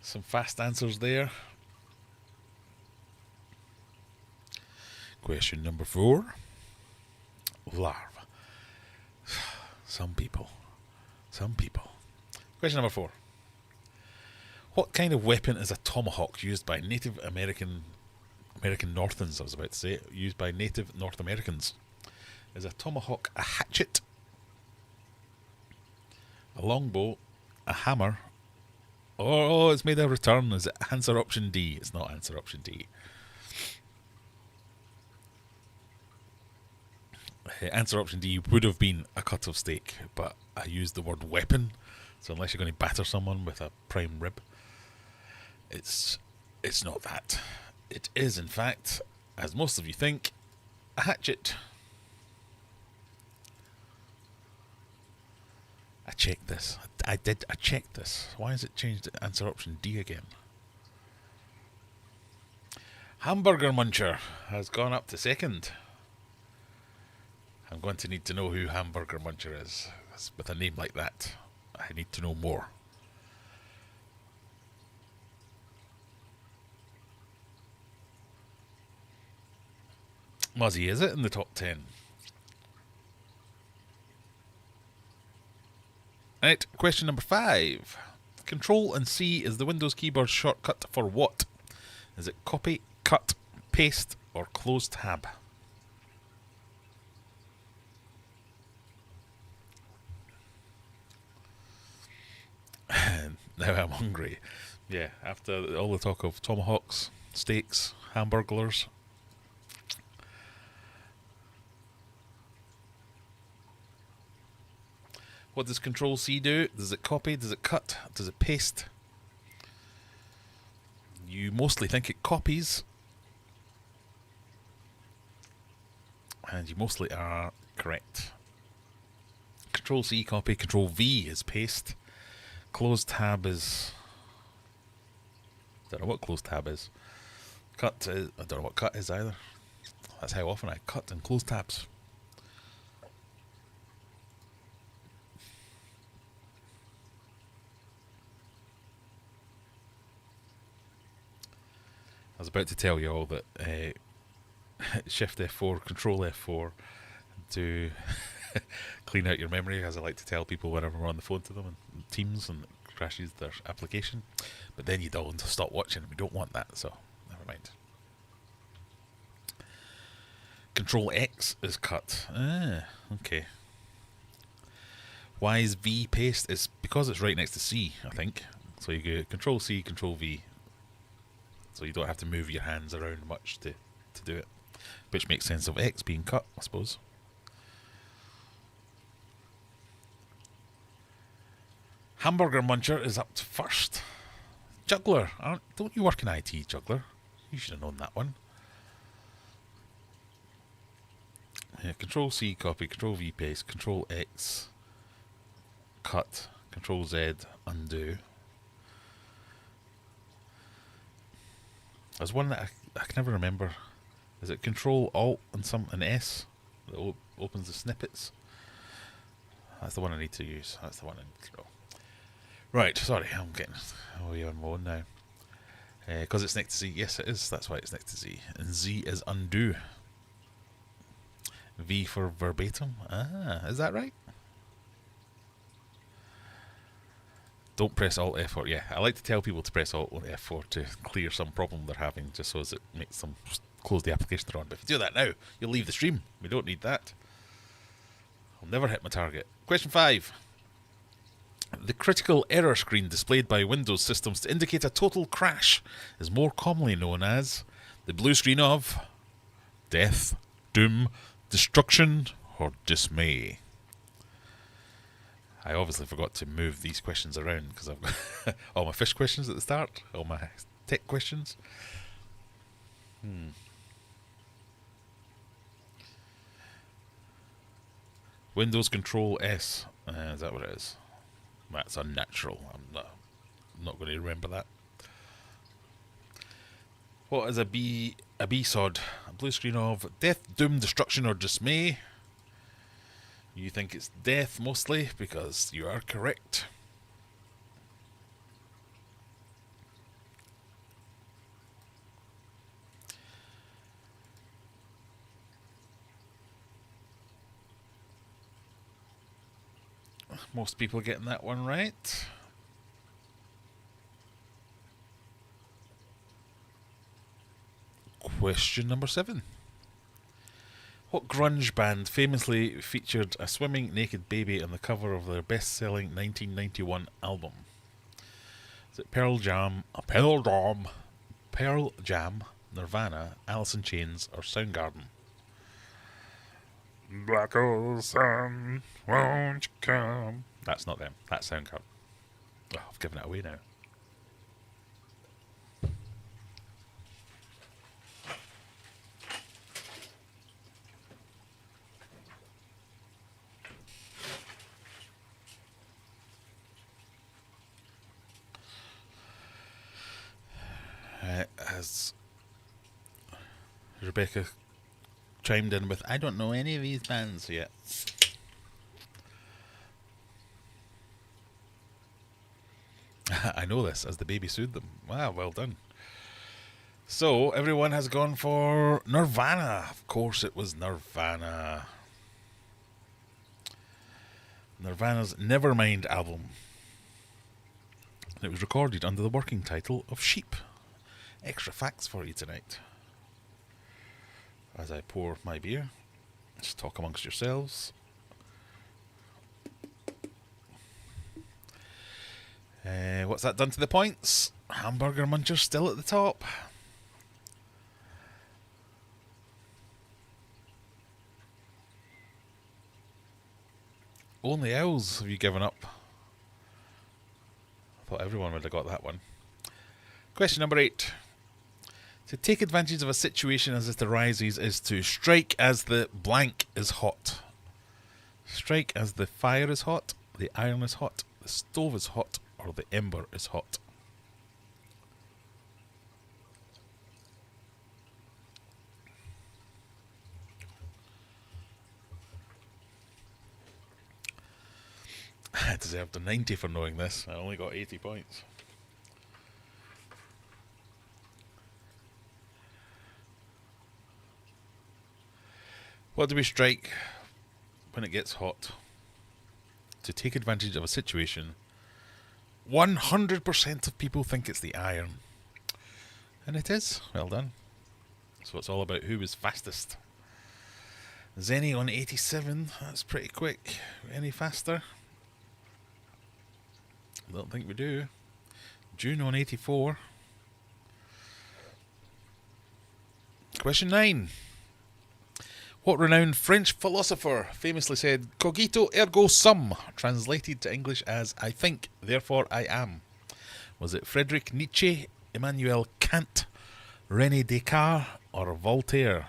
Some fast answers there. Question number 4. Larva. Some people. Question number 4. What kind of weapon is a tomahawk used by Native American Northans? I was about to say, used by Native North Americans. Is a tomahawk a hatchet, a longbow, a hammer, or it's made a return? Is it answer option D? It's not answer option D. Answer option D would have been a cut of steak, but I used the word weapon, so unless you're going to batter someone with a prime rib, it's not that. It is, in fact, as most of you think, a hatchet. I checked this. I checked this. Why has it changed to answer option D again? Hamburger Muncher has gone up to second. I'm going to need to know who Hamburger Muncher is. With a name like that, I need to know more. Muzzy, is it in the top 10? Right, question number 5. Control and C is the Windows keyboard shortcut for what? Is it copy, cut, paste, or close tab? Now I'm hungry. Yeah, after all the talk of tomahawks, steaks, hamburglers. What does Control C do? Does it copy? Does it cut? Does it paste? You mostly think it copies. And you mostly are correct. Control C, copy. Control V is paste. Close tab is... don't know what close tab is. Cut is... I don't know what cut is either. That's how often I cut and close tabs. I was about to tell you all that Shift F4, Control F4 to clean out your memory, as I like to tell people whenever we're on the phone to them and Teams and it crashes their application. But then you don't stop watching. We don't want that, so never mind. Control X is cut. Ah, okay. Why is V paste? It's because it's right next to C, I think. So you go Control C, Control V. So you don't have to move your hands around much to do it. Which makes sense of X being cut, I suppose. Hamburger Muncher is up to first. Juggler. Don't you work in IT, Juggler? You should have known that one. Yeah, Control C, copy. Control V, paste. Control X, cut. Control Z, undo. There's one that I can never remember. Is it Control Alt and an S that opens the snippets? That's the one I need to use. That's the one I need to know. Right, sorry, I'm getting way on my own now. Because it's next to Z. Yes, it is. That's why it's next to Z. And Z is undo. V for verbatim. Ah, is that right? Don't press Alt F4. Yeah, I like to tell people to press Alt F4 to clear some problem they're having, just so as it makes them close the application they're on. But if you do that now, you'll leave the stream. We don't need that. I'll never hit my target. Question 5. The critical error screen displayed by Windows systems to indicate a total crash is more commonly known as the blue screen of Death, doom, destruction, or dismay? I obviously forgot to move these questions around because I've got all my fish questions at the start, all my tech questions. Windows Control S. Is that what it is? That's unnatural. I'm not going to remember that. What is a B-sod? A blue screen of death, doom, destruction, or dismay. You think it's death mostly because you are correct. Most people getting that one right. Question number 7. What grunge band famously featured a swimming naked baby on the cover of their best-selling 1991 album? Is it Pearl Jam, Nirvana, Alice in Chains, or Soundgarden? Black old sun, won't you come? That's not them. That's Soundgarden. Oh, I've given it away now. As Rebecca chimed in with, I don't know any of these bands yet. I know this, as the baby sued them. Wow, well done. So, everyone has gone for Nirvana. Of course it was Nirvana. Nirvana's Nevermind album. It was recorded under the working title of Sheep. Extra facts for you tonight. As I pour my beer, just talk amongst yourselves. What's that done to the points? Hamburger Muncher still at the top. Only owls have you given up. I thought everyone would have got that one. Question number 8. To take advantage of a situation as it arises is to strike as the blank is hot. Strike as the fire is hot, the iron is hot, the stove is hot, or the ember is hot. I deserved a 90 for knowing this. I only got 80 points. What do we strike when it gets hot? To take advantage of a situation, 100% of people think it's the iron. And it is. Well done. So it's all about who was fastest. Zenny on 87. That's pretty quick. Any faster? I don't think we do. June on 84. Question 9. What renowned French philosopher famously said, cogito ergo sum, translated to English as I think, therefore I am? Was it Friedrich Nietzsche, Immanuel Kant, René Descartes, or Voltaire?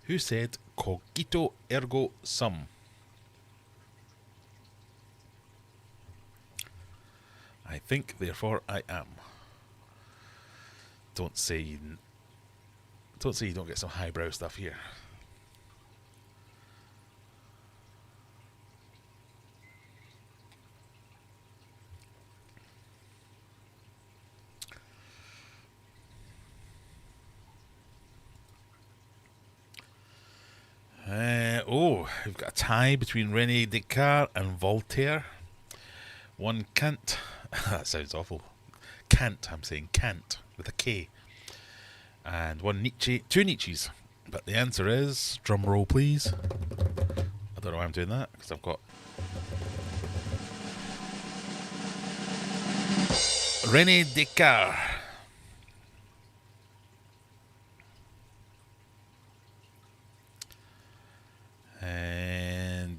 Who said cogito ergo sum? I think, therefore I am. Don't say you don't get some highbrow stuff here. We've got a tie between René Descartes and Voltaire. One Kant. That sounds awful. Kant, I'm saying Kant with a K. And one Nietzsche. 2 Nietzsches. But the answer is, drum roll please. I don't know why I'm doing that, because I've got René Descartes.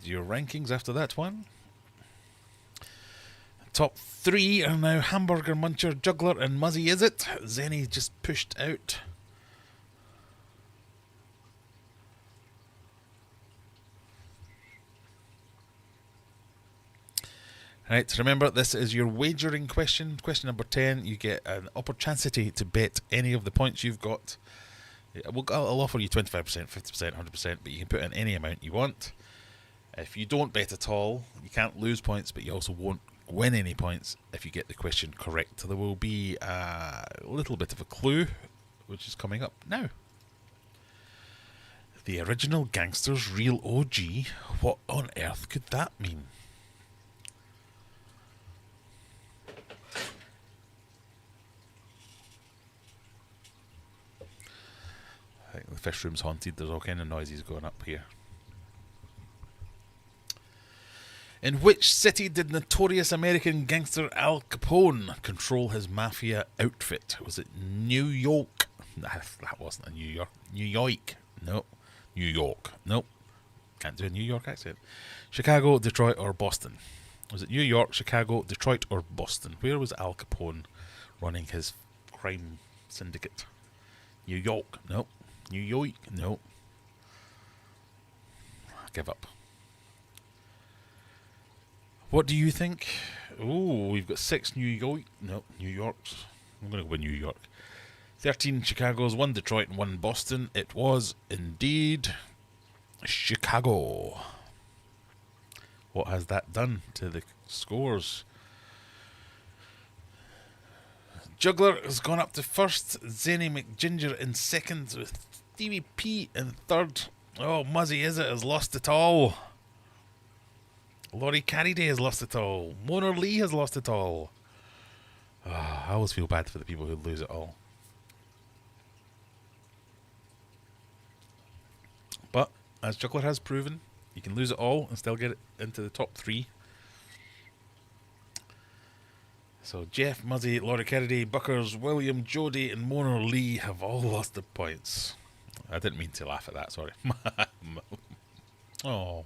your rankings after that one. Top 3 are now Hamburger Muncher, Juggler, and Muzzy Is It. Zenny just pushed out. Right, remember this is your wagering question. Question number 10, you get an opportunity to bet any of the points you've got. I'll offer you 25%, 50%, 100%, but you can put in any amount you want. If you don't bet at all, you can't lose points, but you also won't win any points if you get the question correct. There will be a little bit of a clue, which is coming up now. The original gangster's real OG, what on earth could that mean? I think the fish room's haunted. There's all kind of noises going up here. In which city did notorious American gangster Al Capone control his mafia outfit? Was it New York? That wasn't a New York. New York. No. New York. Nope. Can't do a New York accent. Chicago, Detroit, or Boston? Was it New York, Chicago, Detroit, or Boston? Where was Al Capone running his crime syndicate? New York. Nope. New York. Nope. Give up. What do you think? Oh, we've got 6 New York. No, New Yorks. I'm going to go with New York. 13 Chicago's, 1 Detroit, and 1 Boston. It was indeed Chicago. What has that done to the scores? Juggler has gone up to first. Zenny McGinger in second, with Stevie P in third. Oh, Muzzy Is It has lost it all. Laurie Carriday has lost it all. Mona Lee has lost it all. Oh, I always feel bad for the people who lose it all. But, as Juggler has proven, you can lose it all and still get it into the top 3. So Jeff, Muzzy, Laurie Carriday, Buckers, William, Jody, and Mona Lee have all lost the points. I didn't mean to laugh at that, sorry. Oh.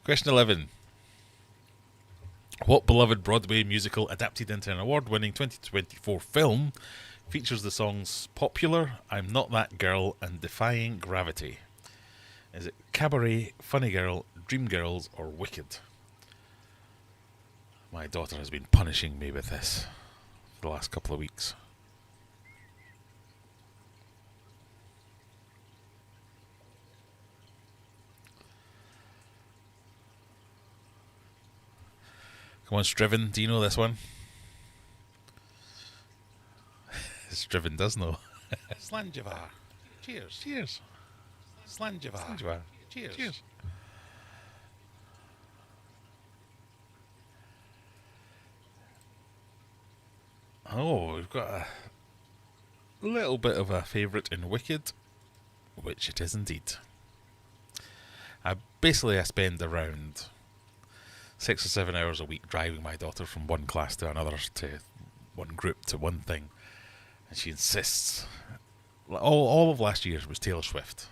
Question 11. What beloved Broadway musical adapted into an award-winning 2024 film features the songs Popular, I'm Not That Girl, and Defying Gravity? Is it Cabaret, Funny Girl, Dreamgirls, or Wicked? My daughter has been punishing me with this for the last couple of weeks. Come on, Striven, do you know this one? Striven does know. Slanjivar. Cheers. Cheers. Slanjivar. Cheers. Cheers. Oh, we've got a little bit of a favourite in Wicked, which it is indeed. I spend around 6 or 7 hours a week driving my daughter from one class to another, to one group to one thing, and she insists. All of last year was Taylor Swift,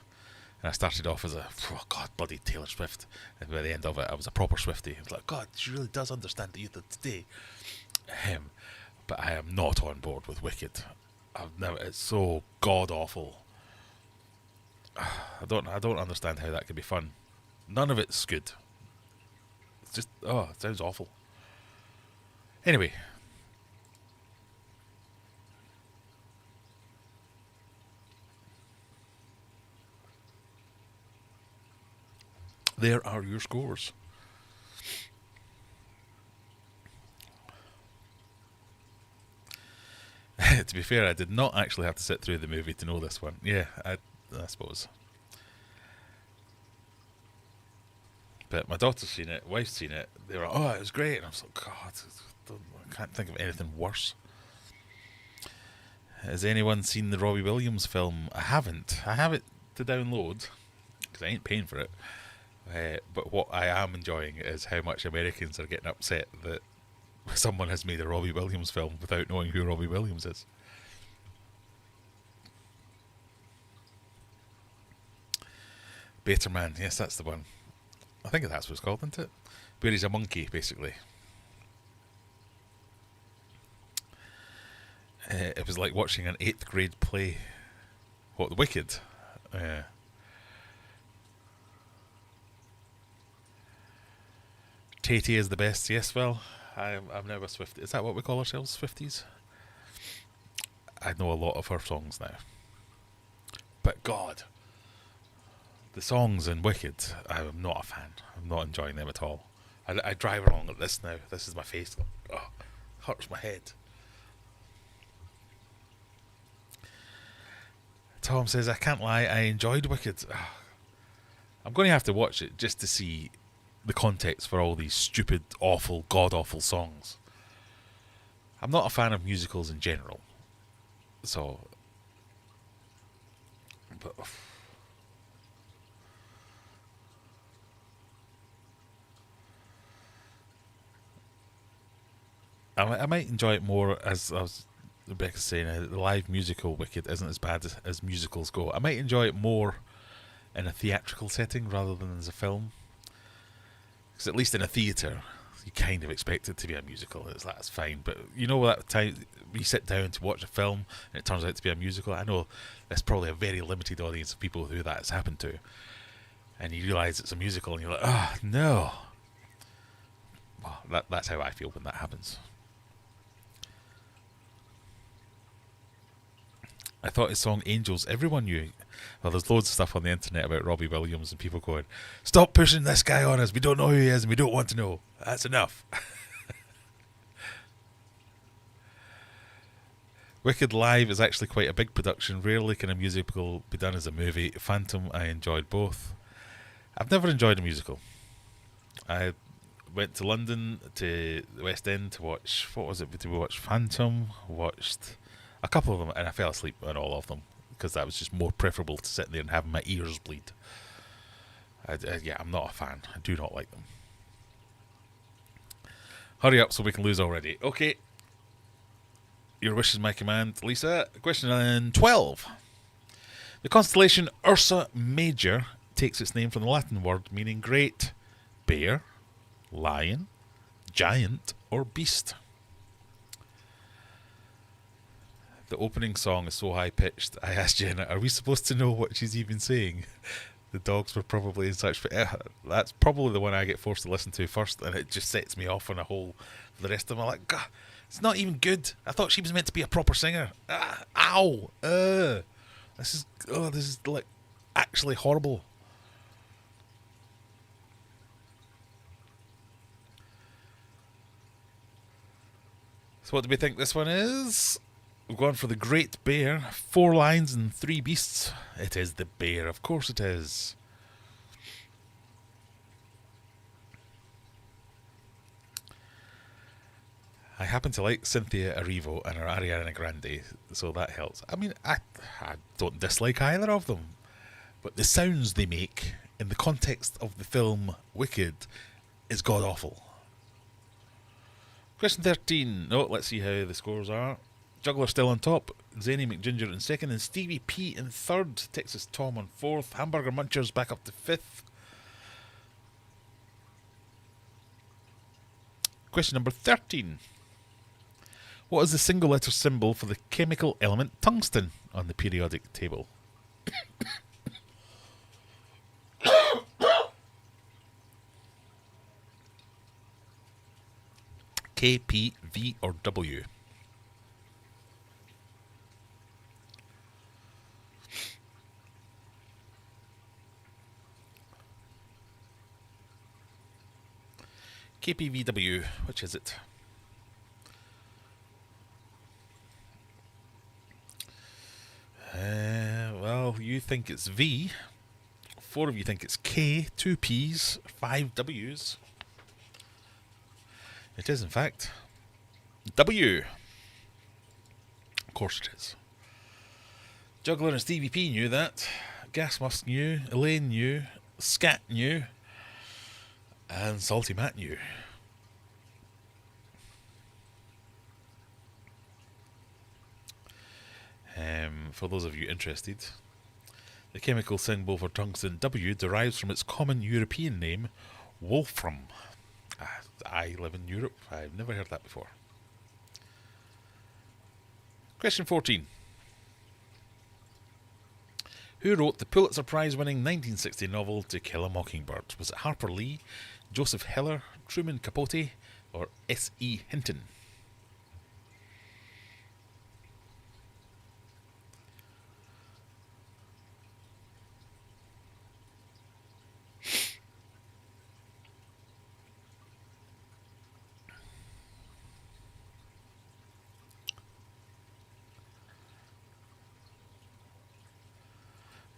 and I started off as bloody Taylor Swift, and by the end of it I was a proper Swiftie. I was like, God, she really does understand the youth of today. But I am not on board with Wicked. It's so god awful. I don't understand how that could be fun. None of it's good. It's just, it sounds awful. Anyway. There are your scores. To be fair, I did not actually have to sit through the movie to know this one. Yeah, I suppose. But my daughter's seen it, wife's seen it. They were like, it was great. And I was like, God, I can't think of anything worse. Has anyone seen the Robbie Williams film? I haven't. I have it to download, because I ain't paying for it. But what I am enjoying is how much Americans are getting upset that someone has made a Robbie Williams film without knowing who Robbie Williams is. Baterman, yes, that's the one. I think that's what it's called, isn't it? Where he's a monkey, basically. It was like watching an 8th grade play. What, The Wicked? Tatey is the best, yes, well, I'm now a Swiftie. Is that what we call ourselves, Swifties? I know a lot of her songs now. But God, the songs in Wicked, I'm not a fan. I'm not enjoying them at all. I drive along at this now. This is my face. Oh, hurts my head. Tom says, I can't lie, I enjoyed Wicked. I'm going to have to watch it just to see the context for all these stupid, awful, god-awful songs. I'm not a fan of musicals in general. So... But... I might enjoy it more, as I was Rebecca saying, the live musical Wicked isn't as bad as musicals go. I might enjoy it more in a theatrical setting rather than as a film. Because at least in a theatre, you kind of expect it to be a musical. That's fine. But you know that time you sit down to watch a film and it turns out to be a musical? I know there's probably a very limited audience of people who that has happened to. And you realise it's a musical and you're like, oh, no. Well, that's how I feel when that happens. I thought his song Angels, everyone knew. Well, there's loads of stuff on the internet about Robbie Williams and people going, stop pushing this guy on us, we don't know who he is and we don't want to know. That's enough. Wicked Live is actually quite a big production. Rarely can a musical be done as a movie. Phantom, I enjoyed both. I've never enjoyed a musical. I went to London, to the West End to watch, what was it? Did we watch Phantom? Watched a couple of them, and I fell asleep on all of them because that was just more preferable to sit there and have my ears bleed. Yeah, I'm not a fan. I do not like them. Hurry up so we can lose already. Okay. Your wish is my command, Lisa. Question 12. The constellation Ursa Major takes its name from the Latin word meaning great, bear, lion, giant, or beast. The opening song is so high-pitched, I asked Jenna, are we supposed to know what she's even saying? The dogs were probably in such... that's probably the one I get forced to listen to first, and it just sets me off on a whole... For the rest of them, I'm like, God, it's not even good. I thought she was meant to be a proper singer. Ow! This is like actually horrible. So what do we think this one is? We've gone for the Great Bear. 4 lions and 3 beasts. It is the bear, of course it is. I happen to like Cynthia Erivo and her Ariana Grande, so that helps. I mean, I don't dislike either of them, but the sounds they make in the context of the film Wicked is god-awful. Question 13. No, let's see how the scores are. Juggler still on top, Zany McGinger in second, and Stevie P in third. Texas Tom on fourth. Hamburger Munchers back up to fifth. Question number 13. What is the single letter symbol for the chemical element tungsten on the periodic table? K, P, V, or W? KPVW, which is it? Well, you think it's V. 4 of you think it's K. 2 P's. 5 W's. It is, in fact, W. Of course it is. Juggler and Stevie P knew that. Gasmusk knew. Elaine knew. Scat knew. And Salty Matt knew. For those of you interested, The chemical symbol for tungsten W derives from its common European name, wolfram. I live in Europe. I've never heard that before. Question 14. Who wrote the Pulitzer Prize-winning 1960 novel To Kill a Mockingbird? Was it Harper Lee, Joseph Heller, Truman Capote, or S.E. Hinton?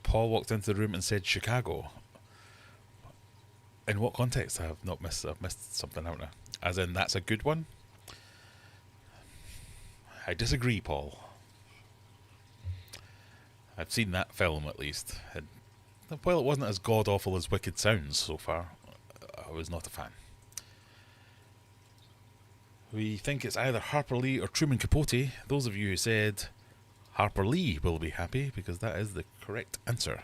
Paul walked into the room and said Chicago. In what context? I've missed something, haven't I? As in, that's a good one? I disagree, Paul. I've seen that film at least. And while it wasn't as god-awful as Wicked sounds so far, I was not a fan. We think it's either Harper Lee or Truman Capote. Those of you who said Harper Lee will be happy, because that is the correct answer.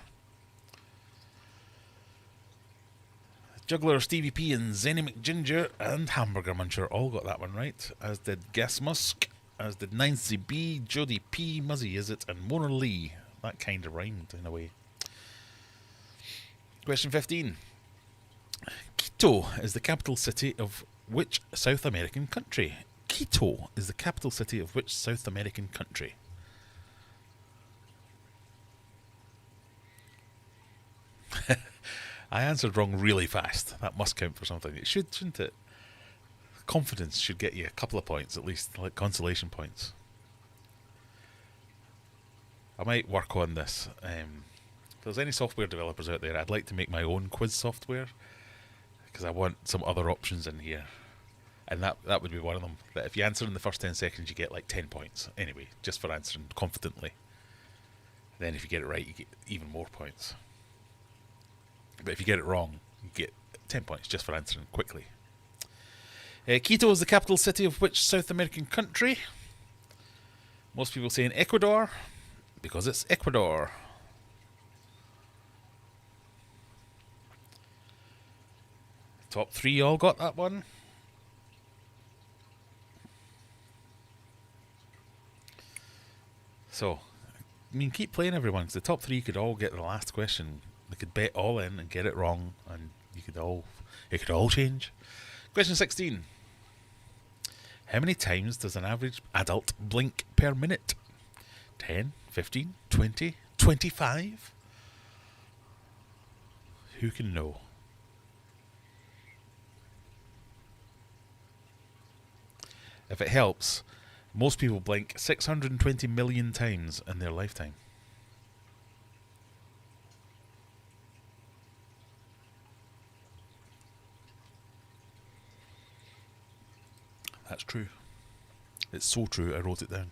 Juggler Stevie P and Zenny McGinger and Hamburger Muncher all got that one right, as did Gas Musk, as did Nancy B, Jodie P, Muzzy Is It, and Mona Lee. That kind of rhymed in a way. Question 15. Quito is the capital city of which South American country? Quito is the capital city of which South American country? I answered wrong really fast. That must count for something. It should, shouldn't it? Confidence should get you a couple of points, at least, like consolation points. I might work on this. If there's any software developers out there, I'd like to make my own quiz software, because I want some other options in here. And that would be one of them. That if you answer in the first 10 seconds, you get like 10 points. Anyway, just for answering confidently. Then if you get it right, you get even more points. But if you get it wrong, you get 10 points just for answering quickly. Quito is the capital city of which South American country? Most people saying Ecuador, because it's Ecuador. Top 3 all got that one. So, I mean, keep playing, everyone, because the top 3 could all get the last question. They could bet all in and get it wrong, and it could all change. Question 16. How many times does an average adult blink per minute? 10, 15, 20, 25? Who can know? If it helps, most people blink 620 million times in their lifetime. That's true. It's so true, I wrote it down.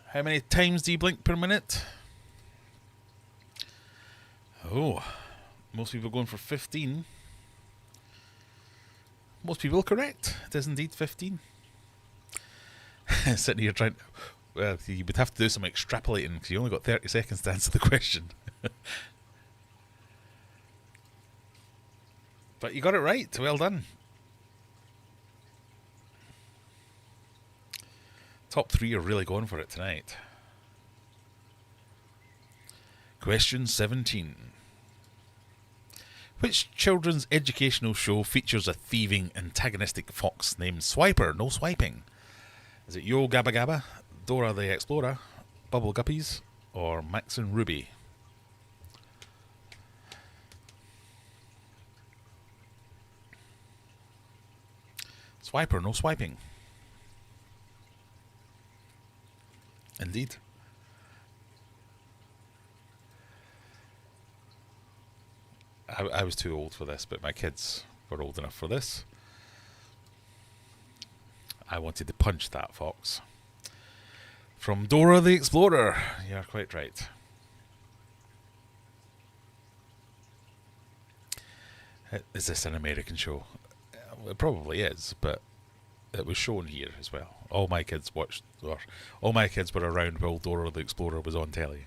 How many times do you blink per minute? Oh, most people going for 15. Most people correct. It is indeed 15. Sitting here trying... Well, you would have to do some extrapolating, because you only got 30 seconds to answer the question. But you got it right. Well done. Top 3 are really going for it tonight. Question 17. Which children's educational show features a thieving, antagonistic fox named Swiper, no swiping? Is it Yo Gabba Gabba, Dora the Explorer, Bubble Guppies, or Max and Ruby? Swiper, no swiping. Indeed. I was too old for this, but my kids were old enough for this. I wanted to punch that fox. From Dora the Explorer. You're quite right. Is this an American show? It probably is, but it was shown here as well. All my kids were around while Dora the Explorer was on telly.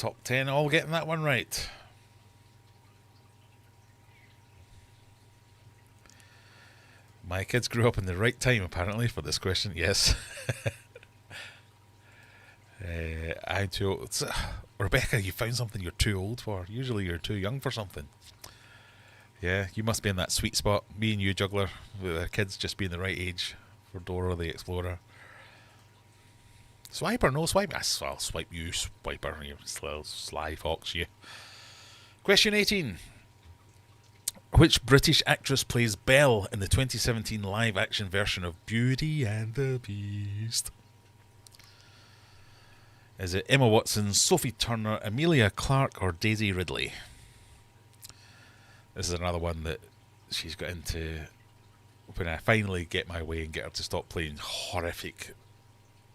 top 10 all getting that one right. My kids grew up in the right time, apparently, for this question. Yes. I'm too old. Rebecca, you found something you're too old for. Usually you're too young for something. Yeah, you must be in that sweet spot. Me and you, Juggler, with our kids just being the right age for Dora the Explorer. Swipe or no swipe? I'll swipe you, swiper. You sly fox, you. Question 18. Which British actress plays Belle in the 2017 live-action version of Beauty and the Beast? Is it Emma Watson, Sophie Turner, Amelia Clark, or Daisy Ridley? This is another one that she's got into when I finally get my way and get her to stop playing horrific,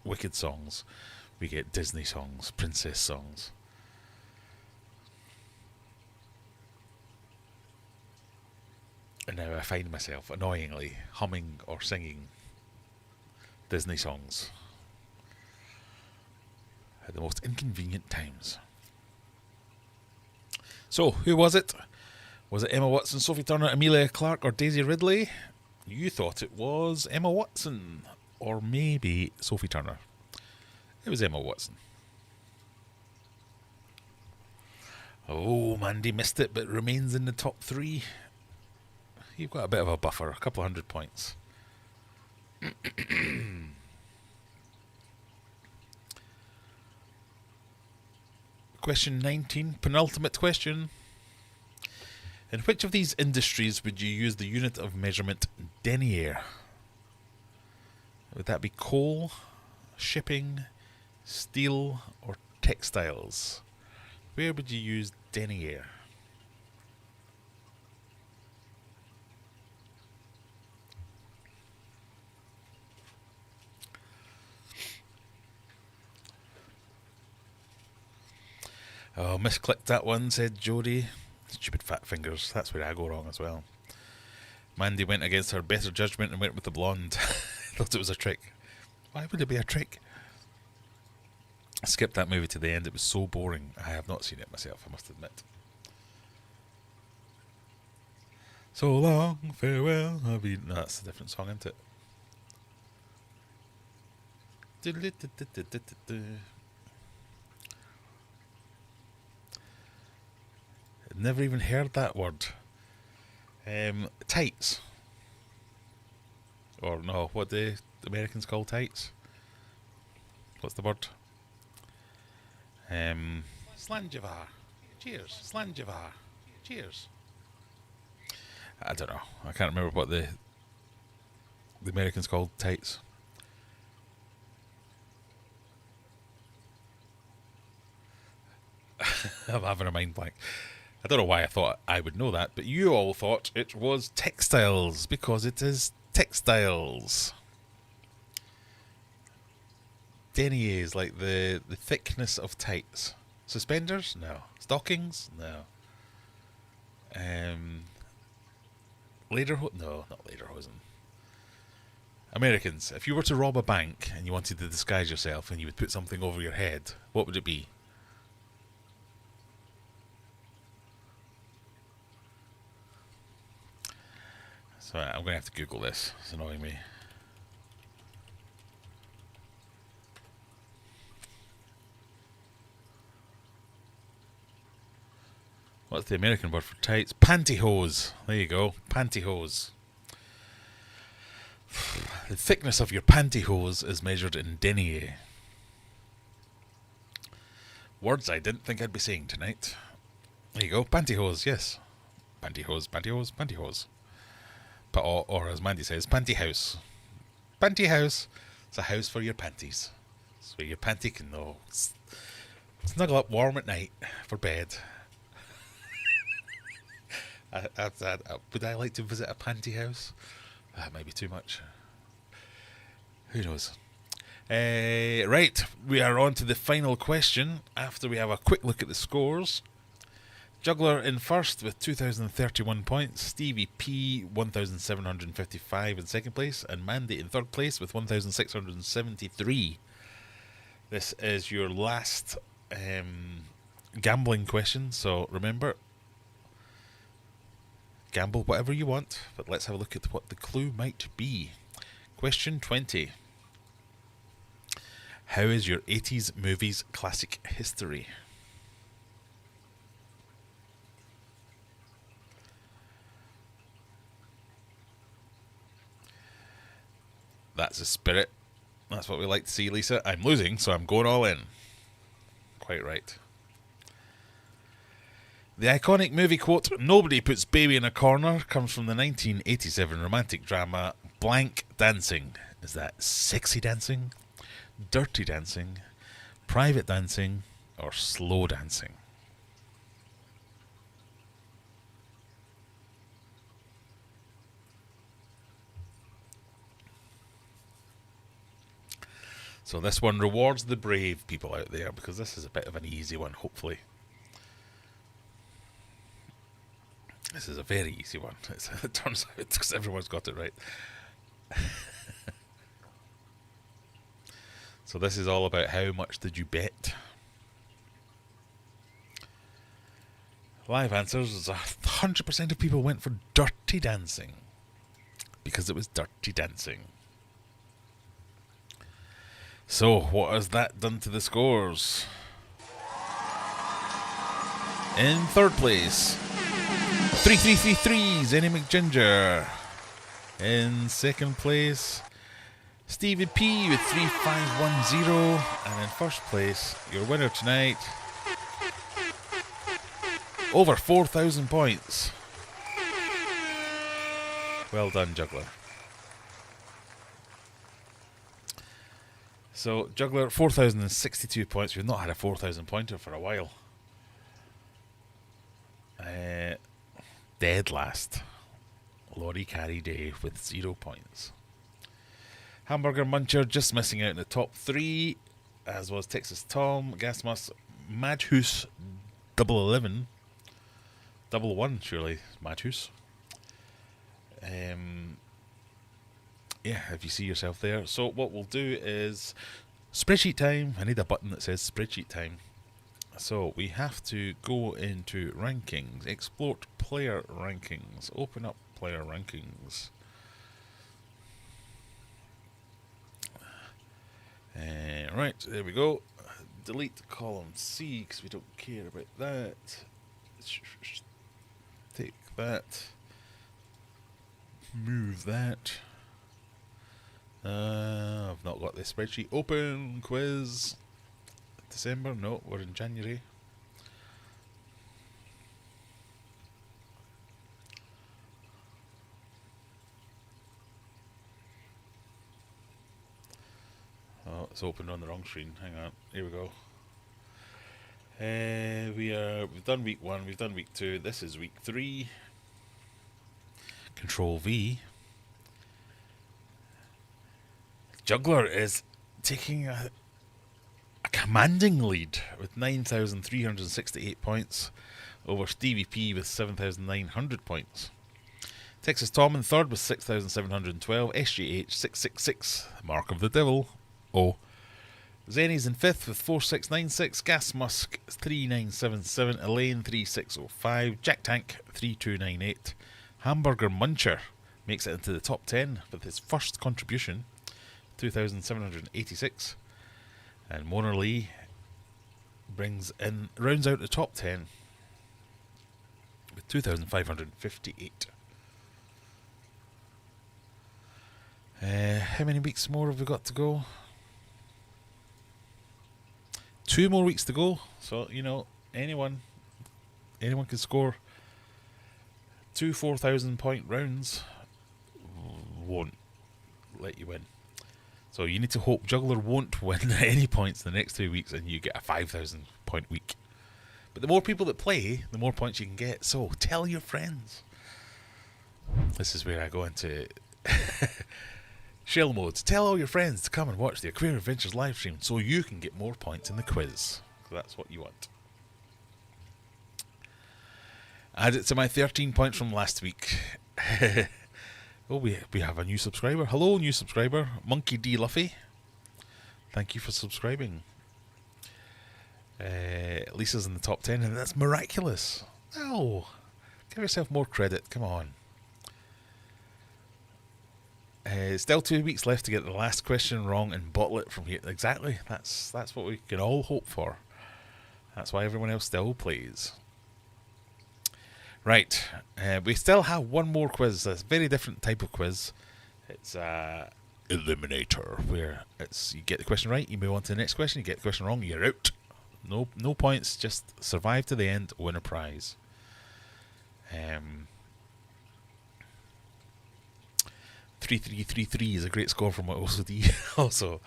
wicked songs. We get Disney songs, princess songs. And now I find myself annoyingly humming or singing Disney songs at the most inconvenient times. So, who was it? Was it Emma Watson, Sophie Turner, Amelia Clark, or Daisy Ridley? You thought it was Emma Watson, or maybe Sophie Turner. It was Emma Watson. Oh, Mandy missed it, but remains in the top 3. You've got a bit of a buffer, a couple 100 points. Question 19, penultimate question. In which of these industries would you use the unit of measurement denier? Would that be coal, shipping, steel, or textiles? Where would you use denier? Oh, misclicked that one, said Jodie. Stupid fat fingers. That's where I go wrong as well. Mandy went against her better judgment and went with the blonde. Thought it was a trick. Why would it be a trick? I skipped that movie to the end. It was so boring. I have not seen it myself, I must admit. So long, farewell. No, that's a different song, isn't it? Never even heard that word. Tights. Or no, what the Americans call tights. What's the word? Slanjivar. Cheers. Slanjivar. Cheers. I don't know. I can't remember what the Americans called tights. I'm having a mind blank. I don't know why I thought I would know that, but you all thought it was textiles, because it is textiles. Denier is like the thickness of tights. Suspenders? No. Stockings? No. Lederhosen? No, not lederhosen. Americans, if you were to rob a bank and you wanted to disguise yourself and you would put something over your head, what would it be? So I'm going to have to Google this. It's annoying me. What's the American word for tights? Pantyhose. There you go. Pantyhose. The thickness of your pantyhose is measured in denier. Words I didn't think I'd be saying tonight. There you go. Pantyhose, yes. Pantyhose, pantyhose, pantyhose. Or as Mandy says, pantyhouse. Pantyhouse. It's a house for your panties. It's where your panty can snuggle up warm at night for bed. Would I like to visit a pantyhouse? That might be too much. Who knows? Right, we are on to the final question after we have a quick look at the scores. Juggler in first with 2,031 points, Stevie P 1,755 in second place, and Mandy in third place with 1,673. This is your last gambling question, so remember, gamble whatever you want, but let's have a look at what the clue might be. Question 20. How is your 80s movies classic history? That's a spirit. That's what we like to see, Lisa. I'm losing, so I'm going all in. Quite right. The iconic movie quote, "Nobody puts baby in a corner," comes from the 1987 romantic drama Blank Dancing. Is that sexy dancing, dirty dancing, private dancing, or slow dancing? So this one rewards the brave people out there, because this is a bit of an easy one, hopefully. This is a very easy one, it turns out, because everyone's got it right. So this is all about how much did you bet. Live answers is 100% of people went for Dirty Dancing, because it was Dirty Dancing. So, what has that done to the scores? In third place, 3333 Zenny McGinger. In second place, Stevie P with 3510. And in first place, your winner tonight, over 4,000 points. Well done, Juggler. So, Juggler, 4,062 points. We've not had a 4,000 pointer for a while. Dead last, Laurie Carey Day with 0 points. Hamburger Muncher just missing out in the top 3, as was Texas Tom, Gasmus, Madhouse, 11, 1 surely, Madhouse. Yeah, if you see yourself there. So what we'll do is spreadsheet time. I need a button that says spreadsheet time. So we have to go into rankings, export player rankings, open up player rankings. Right, there we go. Delete column C because we don't care about that. Take that. Move that. I've not got this spreadsheet open. Quiz. December? No, we're in January. Oh, it's opened on the wrong screen. Hang on. Here we go. We've done week 1, we've done week 2. This is week 3. Control V. Juggler is taking a commanding lead with 9,368 points over Stevie P with 7,900 points. Texas Tom in third with 6,712. SGH 666, Mark of the Devil. Oh. Zenny's in fifth with 4696. Gas Musk 3977. Elaine 3605. Jack Tank 3298. Hamburger Muncher makes it into the top 10 with his first contribution, 2,786. And Mona Lee rounds out the top 10 with 2,558. How many weeks more have we got to go? 2 more weeks to go. So, you know, anyone can score 2 4,000 point rounds. Won't let you win. So you need to hope Juggler won't win any points in the next 2 weeks and you get a 5,000 point week. But the more people that play, the more points you can get. So tell your friends. This is where I go into shell modes. Tell all your friends to come and watch the Aquarium Adventures live stream so you can get more points in the quiz. So that's what you want. Add it to my 13 points from last week. Oh, we have a new subscriber. Hello, new subscriber. Monkey D. Luffy. Thank you for subscribing. Lisa's in the top 10, and that's miraculous. No, give yourself more credit. Come on. Still 2 weeks left to get the last question wrong and bottle it from here. Exactly. That's what we can all hope for. That's why everyone else still plays. Right. We still have one more quiz. A very different type of quiz. It's Eliminator, where it's you get the question right, you move on to the next question. You get the question wrong, you're out. No points. Just survive to the end, win a prize. 3333 is a great score from my OCD. Also.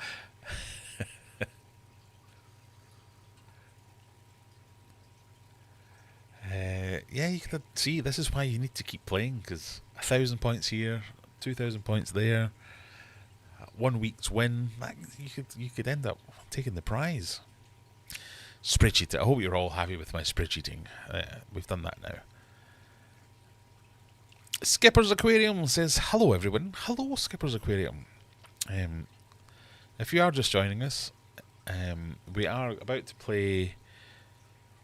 Yeah, you can see this is why you need to keep playing, because 1,000 points here, 2,000 points there, 1 week's win. You could end up taking the prize. Spreadsheet. I hope you're all happy with my spreadsheeting. We've done that now. Skipper's Aquarium says, hello everyone. Hello Skipper's Aquarium. If you are just joining us, we are about to play,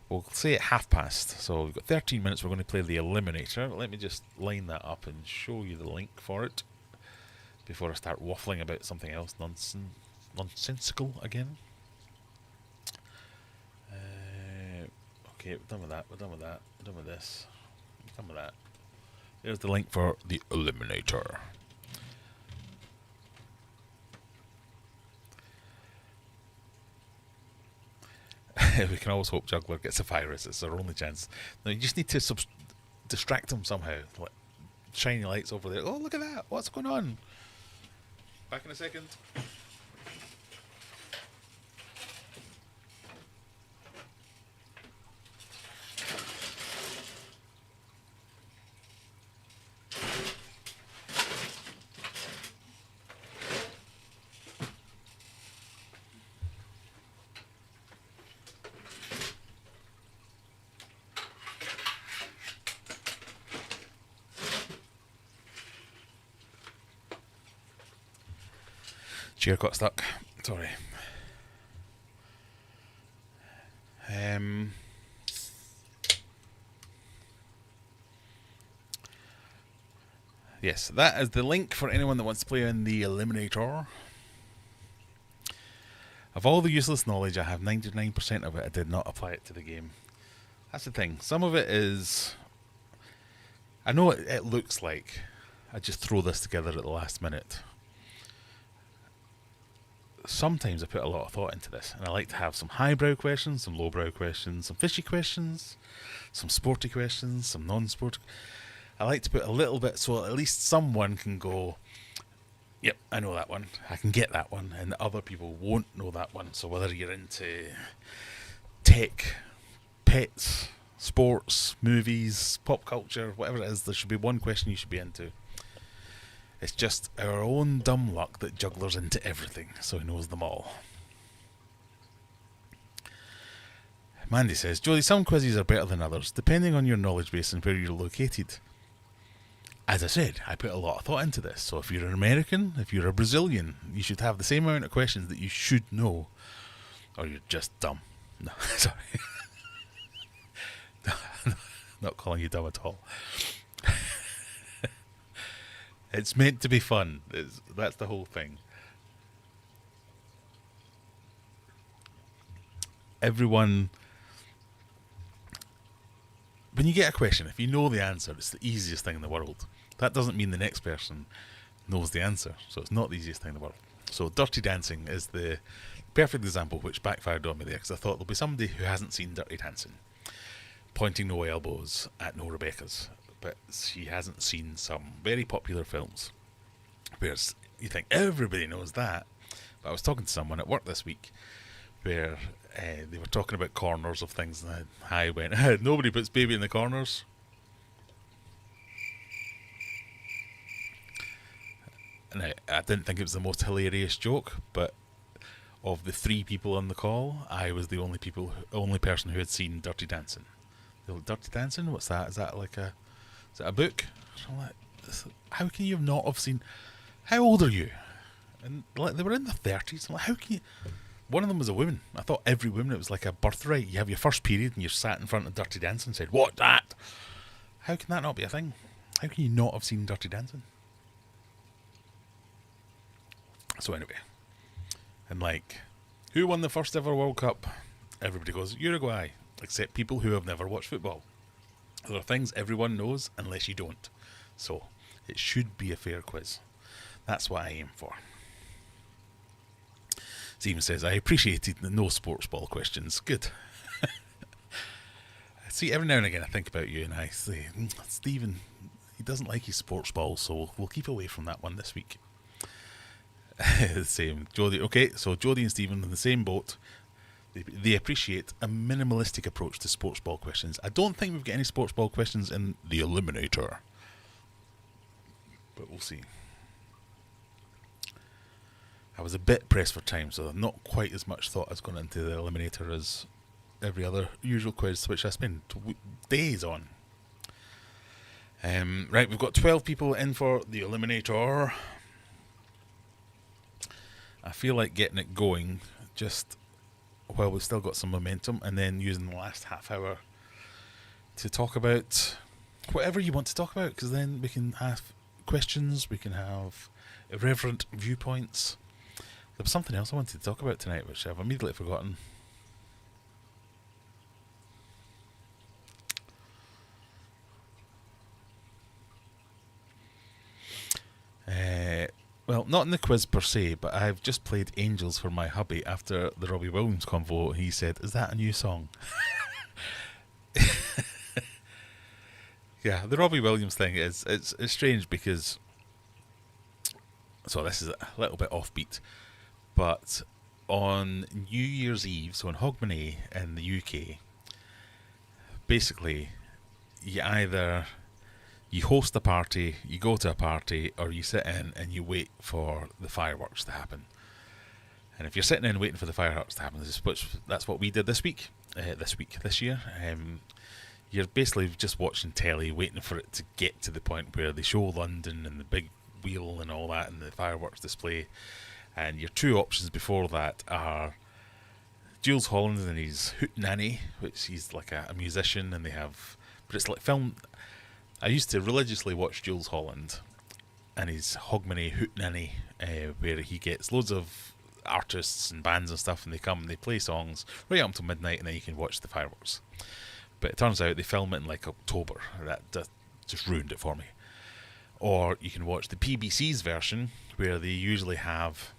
we'll say at past. So we've got 13 minutes, we're going to play the Eliminator. Let me just line that up and show you the link for it before I start waffling about something else nonsensical again. Okay, we're done with that, we're done with that, we're done with this, we're done with that. There's the link for the Eliminator. We can always hope Juggler gets a virus. It's our only chance. Now, you just need to distract him somehow. Like shiny lights over there. Oh, look at that. What's going on? Back in a second. Chair got stuck. Sorry. Yes, that is the link for anyone that wants to play in the Eliminator. Of all the useless knowledge I have, 99% of it I did not apply it to the game. That's the thing. Some of it is... I know it looks like I just throw this together at the last minute. Sometimes I put a lot of thought into this, and I like to have some highbrow questions, some lowbrow questions, some fishy questions, some sporty questions, some non-sporty. I like to put a little bit so at least someone can go, yep, I know that one, I can get that one, and other people won't know that one. So whether you're into tech, pets, sports, movies, pop culture, whatever it is, there should be one question you should be into. It's just our own dumb luck that Juggler's into everything, so he knows them all. Mandy says, Jodie, some quizzes are better than others, depending on your knowledge base and where you're located. As I said, I put a lot of thought into this, so if you're an American, if you're a Brazilian, you should have the same amount of questions that you should know, or you're just dumb. No, sorry. Not calling you dumb at all. It's meant to be fun. That's the whole thing. Everyone... When you get a question, if you know the answer, it's the easiest thing in the world. That doesn't mean the next person knows the answer, so it's not the easiest thing in the world. So Dirty Dancing is the perfect example, which backfired on me there, because I thought there'll be somebody who hasn't seen Dirty Dancing pointing no elbows at no Rebeccas. But she hasn't seen some very popular films. Whereas you think everybody knows that. But I was talking to someone at work this week where they were talking about corners of things, and I went, nobody puts baby in the corners. And I didn't think it was the most hilarious joke, but of the 3 people on the call, I was the only person who had seen Dirty Dancing. Dirty Dancing? What's that? Is that like a... Is it a book? How can you not have seen... How old are you? And like, they were in their 30s. I'm like, how can you... one of them was a woman. I thought every woman, it was like a birthright. You have your first period and you're sat in front of Dirty Dancing and said, "What, that?" How can that not be a thing? How can you not have seen Dirty Dancing? So anyway, and like, who won the first ever World Cup? Everybody goes, Uruguay, except people who have never watched football. There are things everyone knows unless you don't. So, it should be a fair quiz. That's what I aim for. Stephen says, I appreciated the no sports ball questions. Good. See, every now and again I think about you and I say, Stephen, he doesn't like his sports ball, so we'll keep away from that one this week. Same. Jodie. Okay, so Jodie and Stephen in the same boat. They appreciate a minimalistic approach to sports ball questions. I don't think we've got any sports ball questions in the Eliminator, but we'll see. I was a bit pressed for time, so not quite as much thought has gone into the Eliminator as every other usual quiz, which I spend days on. Right, we've got 12 people in for the Eliminator. I feel like getting it going just while we've still got some momentum, and then using the last half hour to talk about whatever you want to talk about, because then we can have questions, we can have irreverent viewpoints. There was something else I wanted to talk about tonight, which I've immediately forgotten. Well, not in the quiz per se, but I've just played Angels for my hubby after the Robbie Williams convo. He said, "Is that a new song?" Yeah, the Robbie Williams thing is it's strange because, so this is a little bit offbeat, but on New Year's Eve, so on Hogmanay in the UK, basically you host a party, you go to a party, or you sit in and you wait for the fireworks to happen. And if you're sitting in waiting for the fireworks to happen, that's what we did this year. You're basically just watching telly, waiting for it to get to the point where they show London and the big wheel and all that and the fireworks display. And your two options before that are Jules Holland and his Hootenanny, which he's like a musician, and but it's like film. I used to religiously watch Jules Holland and his Hogmanay Hootenanny, where he gets loads of artists and bands and stuff, and they come and they play songs right up until midnight, and then you can watch the fireworks. But it turns out they film it in like October. That just ruined it for me. Or you can watch the PBC's version, where they usually have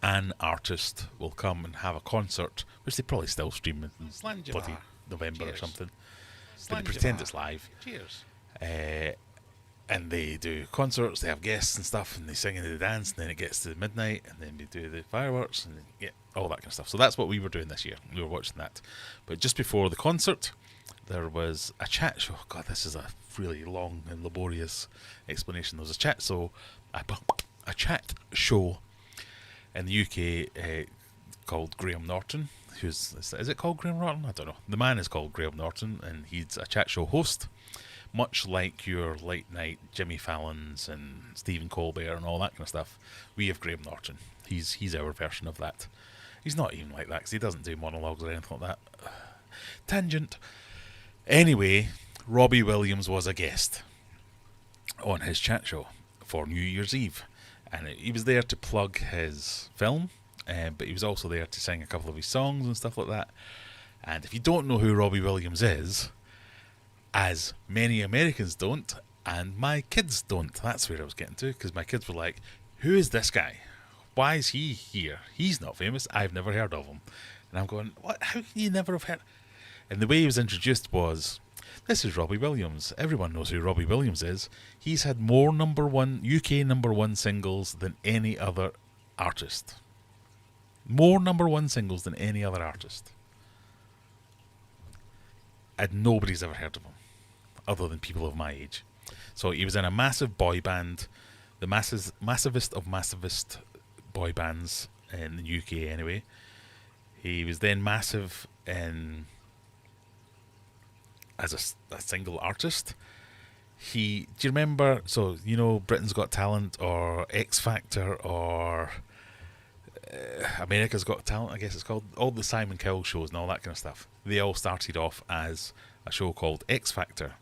an artist will come and have a concert, which they probably still stream in bloody November or something. They pretend it's live. Cheers. And they do concerts, they have guests and stuff, and they sing and they dance, and then it gets to midnight, and then we do the fireworks, and all that kind of stuff. So that's what we were doing this year. We were watching that. But just before the concert, there was a chat show. God, this is a really long and laborious explanation. There was a chat show in the UK called Graham Norton. Is it called Graham Norton? I don't know. The man is called Graham Norton, and he's a chat show host, much like your late night Jimmy Fallon's and Stephen Colbert and all that kind of stuff. We have Graham Norton. He's our version of that. He's not even like that because he doesn't do monologues or anything like that. Tangent. Anyway, Robbie Williams was a guest on his chat show for New Year's Eve, and he was there to plug his film. But he was also there to sing a couple of his songs and stuff like that. And if you don't know who Robbie Williams is, as many Americans don't, and my kids don't, that's where I was getting to, because my kids were like, who is this guy? Why is he here? He's not famous. I've never heard of him. And I'm going, what? How can you never have heard? And the way he was introduced was, this is Robbie Williams. Everyone knows who Robbie Williams is. He's had more UK number one singles than any other artist. More number one singles than any other artist. And nobody's ever heard of him, other than people of my age. So he was in a massive boy band, the massivest of massivest boy bands in the UK anyway. He was then massive as a single artist. Do you remember, so, Britain's Got Talent or X Factor or America's Got Talent, I guess it's called, all the Simon Cowell shows and all that kind of stuff, they all started off as a show called X Factor.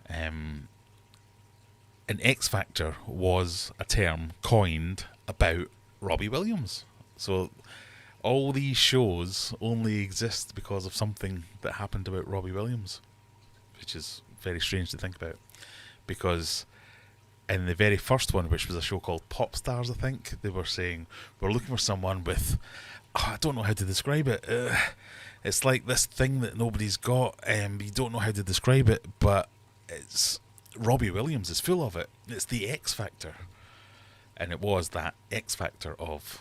And X Factor was a term coined about Robbie Williams. So all these shows only exist because of something that happened about Robbie Williams, which is very strange to think about. Because in the very first one, which was a show called Pop Stars, I think, they were saying, we're looking for someone with, I don't know how to describe it. It's like this thing that nobody's got, and you don't know how to describe it, but it's Robbie Williams is full of it. It's the X Factor. And it was that X Factor of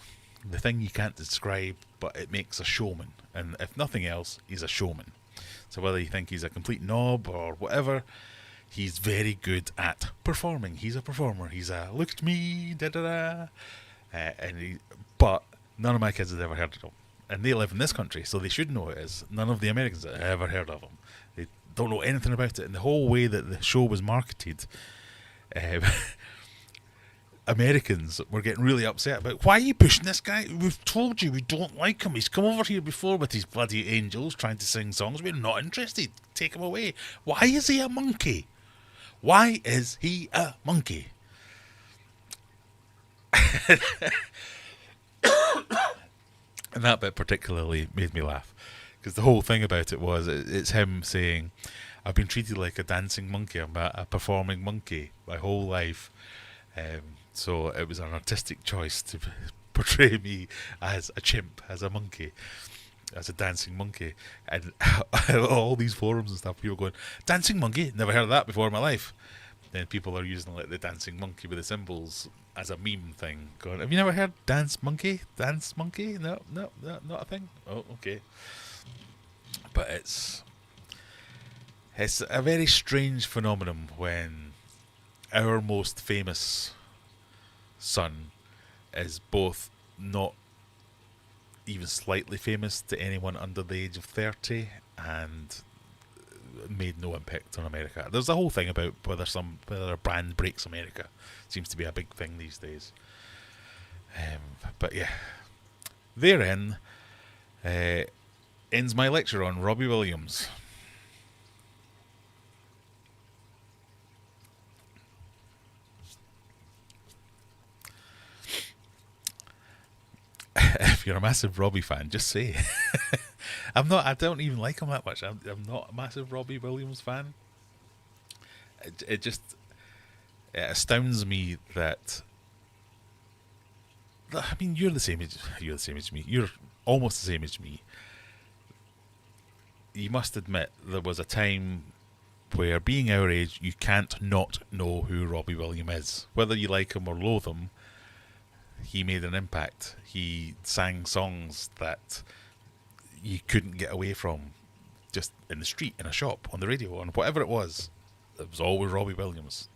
the thing you can't describe, but it makes a showman. And if nothing else, he's a showman. So whether you think he's a complete knob or whatever, he's very good at performing. He's a performer. He's a look at me, da da da. But none of my kids have ever heard of him. And they live in this country, so they should know who it is. None of the Americans have ever heard of him. They don't know anything about it. And the whole way that the show was marketed, Americans were getting really upset about, why are you pushing this guy? We've told you we don't like him. He's come over here before with his bloody angels trying to sing songs. We're not interested. Take him away. Why is he a monkey? Why is he a monkey? And that bit particularly made me laugh, because the whole thing about it was, it's him saying, I've been treated like a dancing monkey. I'm a performing monkey my whole life. So it was an artistic choice to portray me as a chimp, as a monkey, as a dancing monkey. And all these forums and stuff, people going, dancing monkey? Never heard of that before in my life. Then people are using like the dancing monkey with the symbols as a meme thing. Going, have you never heard dance monkey? Dance monkey? No, not a thing. Oh, okay. But it's a very strange phenomenon when our most famous son is both not even slightly famous to anyone under the age of 30 and made no impact on America. There's a whole thing about whether a brand breaks America. Seems to be a big thing these days. But yeah, therein ends my lecture on Robbie Williams. If you're a massive Robbie fan, just say. I'm not. I don't even like him that much. I'm not a massive Robbie Williams fan. It just astounds me that. I mean, you're the same age. You're the same age as me. You're almost the same age as me. You must admit there was a time where, being our age, you can't not know who Robbie Williams is, whether you like him or loathe him. He made an impact. He sang songs that you couldn't get away from, just in the street, in a shop, on the radio, on whatever it was. It was always Robbie Williams.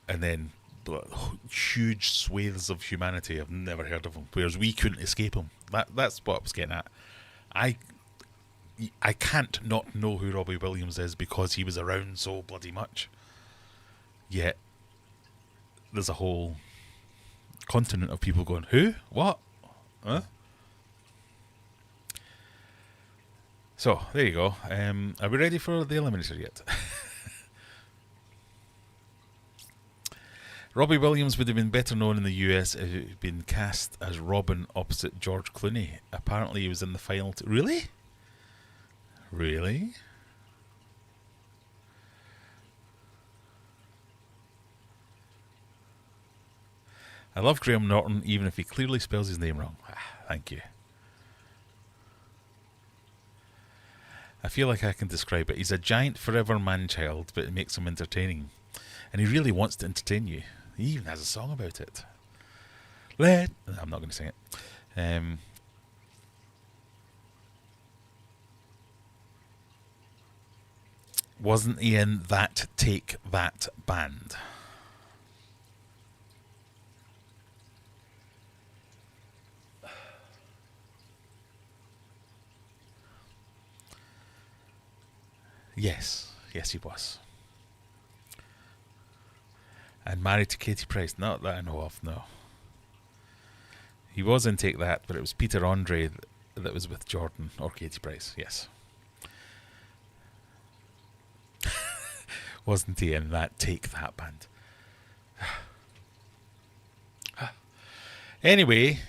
And then huge swathes of humanity have never heard of him, whereas we couldn't escape him. That's what I was getting at. I can't not know who Robbie Williams is because he was around so bloody much. Yet there's a whole continent of people going, who? What? Huh? So, there you go. Are we ready for the Eliminator yet? Robbie Williams would have been better known in the US if he had been cast as Robin opposite George Clooney. Apparently he was in the final... Really? Really? I love Graham Norton, even if he clearly spells his name wrong. Thank you. I feel like I can describe it. He's a giant forever man-child, but it makes him entertaining. And he really wants to entertain you. He even has a song about it. I'm not going to sing it. Wasn't he in that Take That band? Yes he was. And married to Katie Price, not that I know of, no. He was in Take That, but it was Peter Andre that was with Jordan or Katie Price. Yes. Wasn't he in that Take That band? Anyway,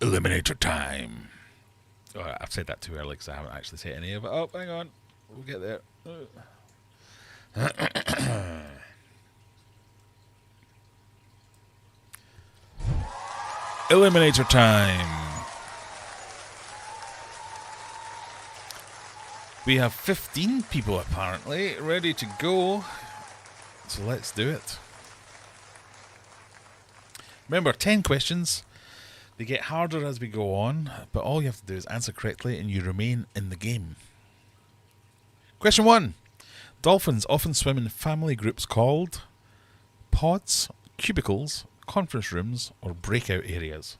Eliminator time. Oh, I've said that too early because I haven't actually said any of it. Oh, hang on. We'll get there. Eliminator time. We have 15 people apparently ready to go. So let's do it. Remember, 10 questions. They get harder as we go on, but all you have to do is answer correctly and you remain in the game. Question 1. Dolphins often swim in family groups called pods, cubicles, conference rooms, or breakout areas.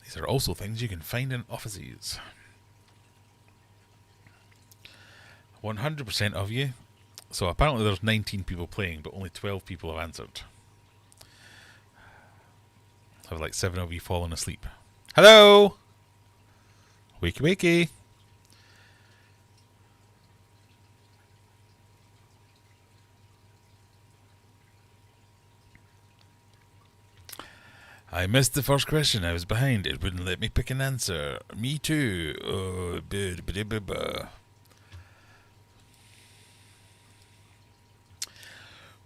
These are also things you can find in offices. 100% of you. So apparently there's 19 people playing, but only 12 people have answered. I have like 7 of you fallen asleep. Hello! Wakey wakey! I missed the first question. I was behind. It wouldn't let me pick an answer. Me too.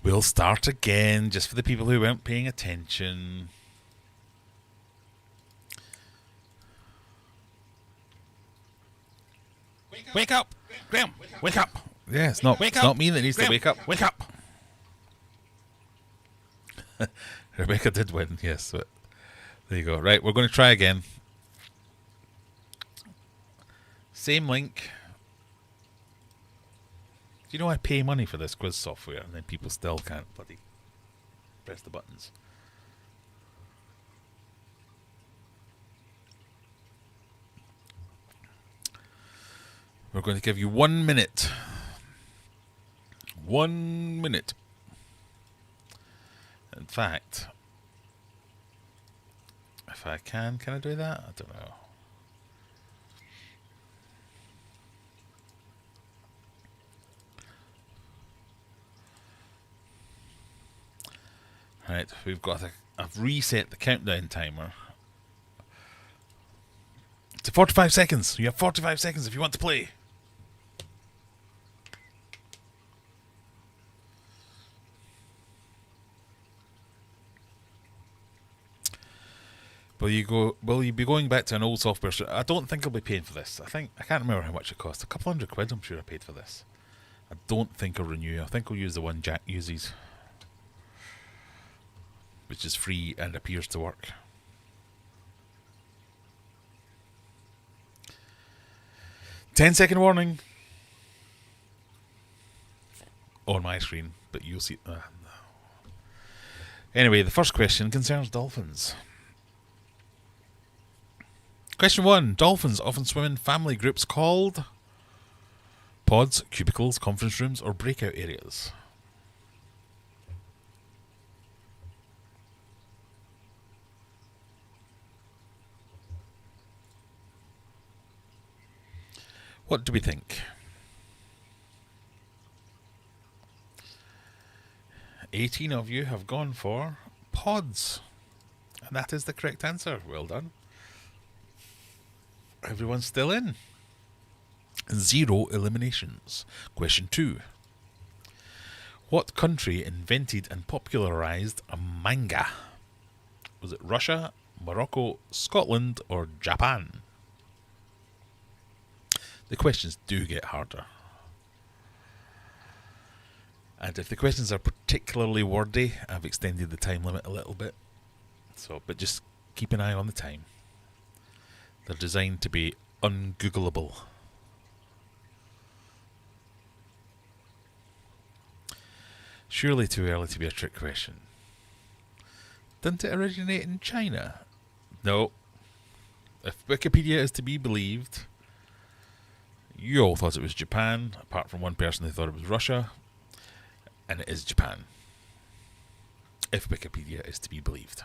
We'll start again, just for the people who weren't paying attention. Wake up! Graham, wake up! Yeah, it's not me that needs to wake up. Wake up! Rebecca did win, yes. But there you go. Right, we're going to try again. Same link. Do you know I pay money for this quiz software and then people still can't bloody press the buttons? We're going to give you 1 minute. 1 minute. In fact, if I can I do that? I don't know. Right, I've reset the countdown timer to 45 seconds. You have 45 seconds if you want to play. Will you be going back to an old software? I don't think I'll be paying for this. I can't remember how much it cost. A couple £100 I'm sure I paid for this. I don't think I'll renew. I think I'll use the one Jack uses, which is free and appears to work. $10-second warning on my screen, but you'll see. No. Anyway, the first question concerns dolphins. Question 1. Dolphins often swim in family groups called pods, cubicles, conference rooms, or breakout areas. What do we think? 18 of you have gone for pods. And that is the correct answer. Well done. Everyone's still in. 0 eliminations. Question 2. What country invented and popularized a manga? Was it Russia, Morocco, Scotland, or Japan? The questions do get harder. And if the questions are particularly wordy, I've extended the time limit a little bit. But just keep an eye on the time. They're designed to be ungoogleable. Surely too early to be a trick question. Didn't it originate in China? No. If Wikipedia is to be believed, You all thought it was Japan, apart from one person who thought it was Russia, and it is Japan, if Wikipedia is to be believed.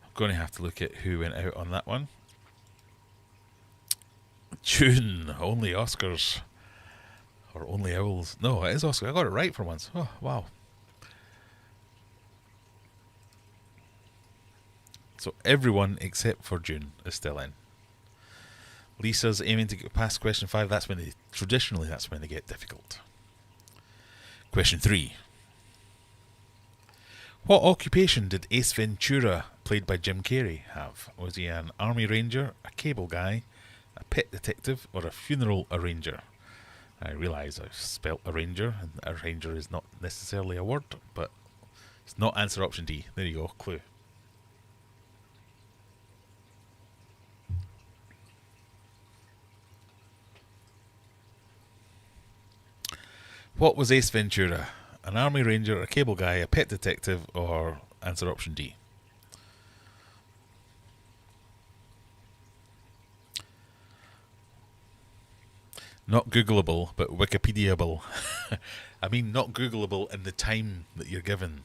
I'm going to have to look at who went out on that one. June, only Oscars. Or only owls. No, it is Oscar. I got it right for once. Oh, wow. So everyone except for June is still in. Lisa's aiming to get past question 5. That's when they get difficult. Question 3. What occupation did Ace Ventura, played by Jim Carrey, have? Was he an army ranger, a cable guy, a pet detective, or a funeral arranger? I realise I've spelt arranger, and arranger is not necessarily a word, but it's not answer option D. There you go, clue. What was Ace Ventura? An army ranger, a cable guy, a pet detective, or answer option D? Not Googleable, but Wikipediable. I mean, not Googleable in the time that you're given.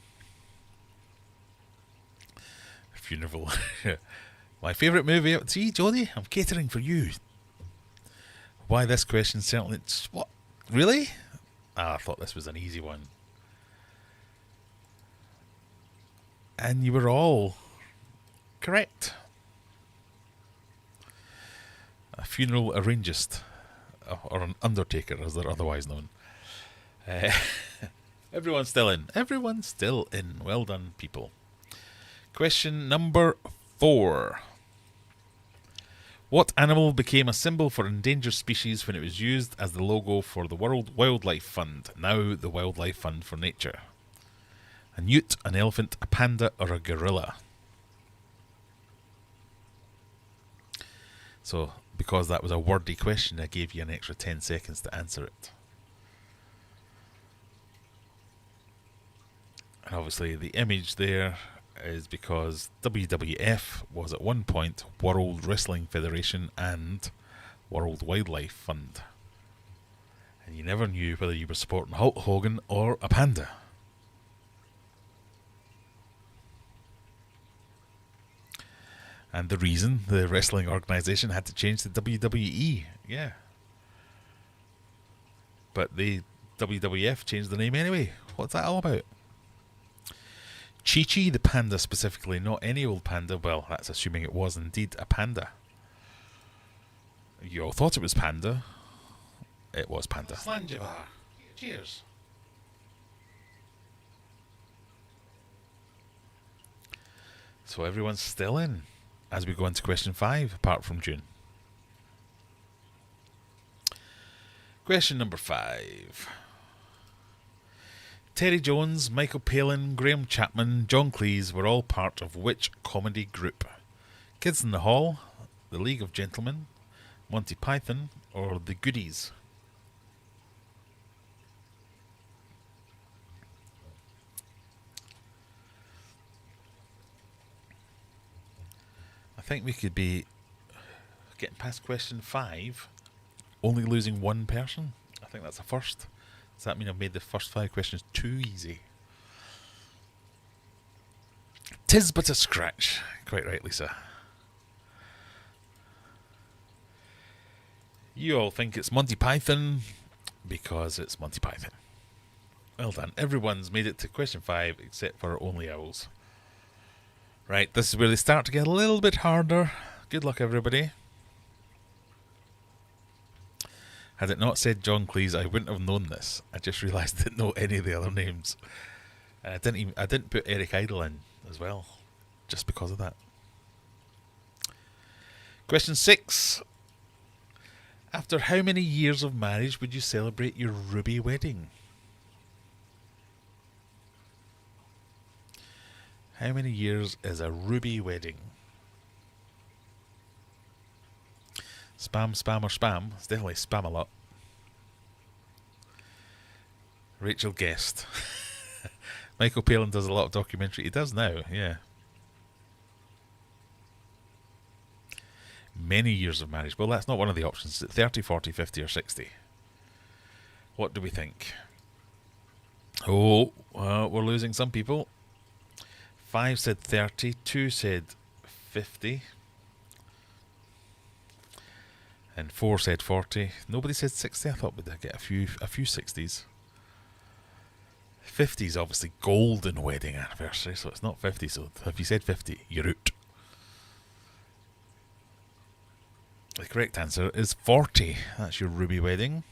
Funeral. My favourite movie. See, Jodie, I'm catering for you. Why this question? Certainly. What? Really? I thought this was an easy one. And you were all correct. A funeral arrangist. Or an undertaker, as they're otherwise known. Everyone's still in. Everyone's still in. Well done, people. Question number 4. What animal became a symbol for endangered species when it was used as the logo for the World Wildlife Fund, now the Wildlife Fund for Nature? A newt, an elephant, a panda, or a gorilla? So, because that was a wordy question, I gave you an extra 10 seconds to answer it. And obviously the image there is because WWF was at one point World Wrestling Federation and World Wildlife Fund. And you never knew whether you were supporting Hulk Hogan or a panda. And the reason the wrestling organisation had to change to WWE, yeah. But the WWF changed the name anyway. What's that all about? Chi-Chi the panda specifically, not any old panda. Well, that's assuming it was indeed a panda. You all thought it was panda. It was panda. Slanjavar. Cheers. So everyone's still in as we go into question 5, apart from June. Question number 5. Terry Jones, Michael Palin, Graham Chapman, John Cleese were all part of which comedy group? Kids in the Hall, The League of Gentlemen, Monty Python, or The Goodies? I think we could be getting past question 5, only losing one person. I think that's a first. Does that mean I've made the first 5 questions too easy? 'Tis but a scratch. Quite right, Lisa. You all think it's Monty Python because it's Monty Python. Well done. Everyone's made it to question 5 except for Only Owls. Right, this is where they start to get a little bit harder. Good luck, everybody. Had it not said John Cleese, I wouldn't have known this. I just realised I didn't know any of the other names. And I didn't put Eric Idle in as well, just because of that. Question 6. After how many years of marriage would you celebrate your ruby wedding? How many years is a ruby wedding? Spam, spam, or spam? It's definitely spam a lot. Rachel guessed. Michael Palin does a lot of documentary. He does now, yeah. Many years of marriage. Well, that's not one of the options. Is it 30, 40, 50 or 60? What do we think? Oh, we're losing some people. 5 said 30, 2 said 50, and 4 said 40. Nobody said 60. I thought we'd get a few 60s. 50 is obviously golden wedding anniversary, so it's not 50. So if you said 50, you're out. The correct answer is 40. That's your ruby wedding.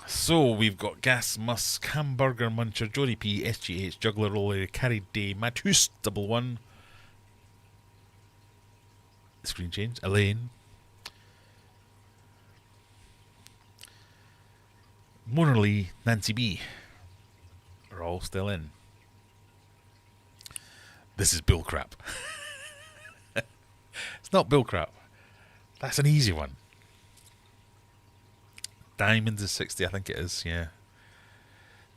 So we've got Gas Musk, Hamburger Muncher, Jody P, SGH, Juggler Roller, Carrie Day, Matus, 11. Screen change. Elaine. Mona Lee, Nancy B. Are all still in. This is bullcrap. It's not bullcrap. That's an easy one. Diamonds is 60, I think it is, yeah.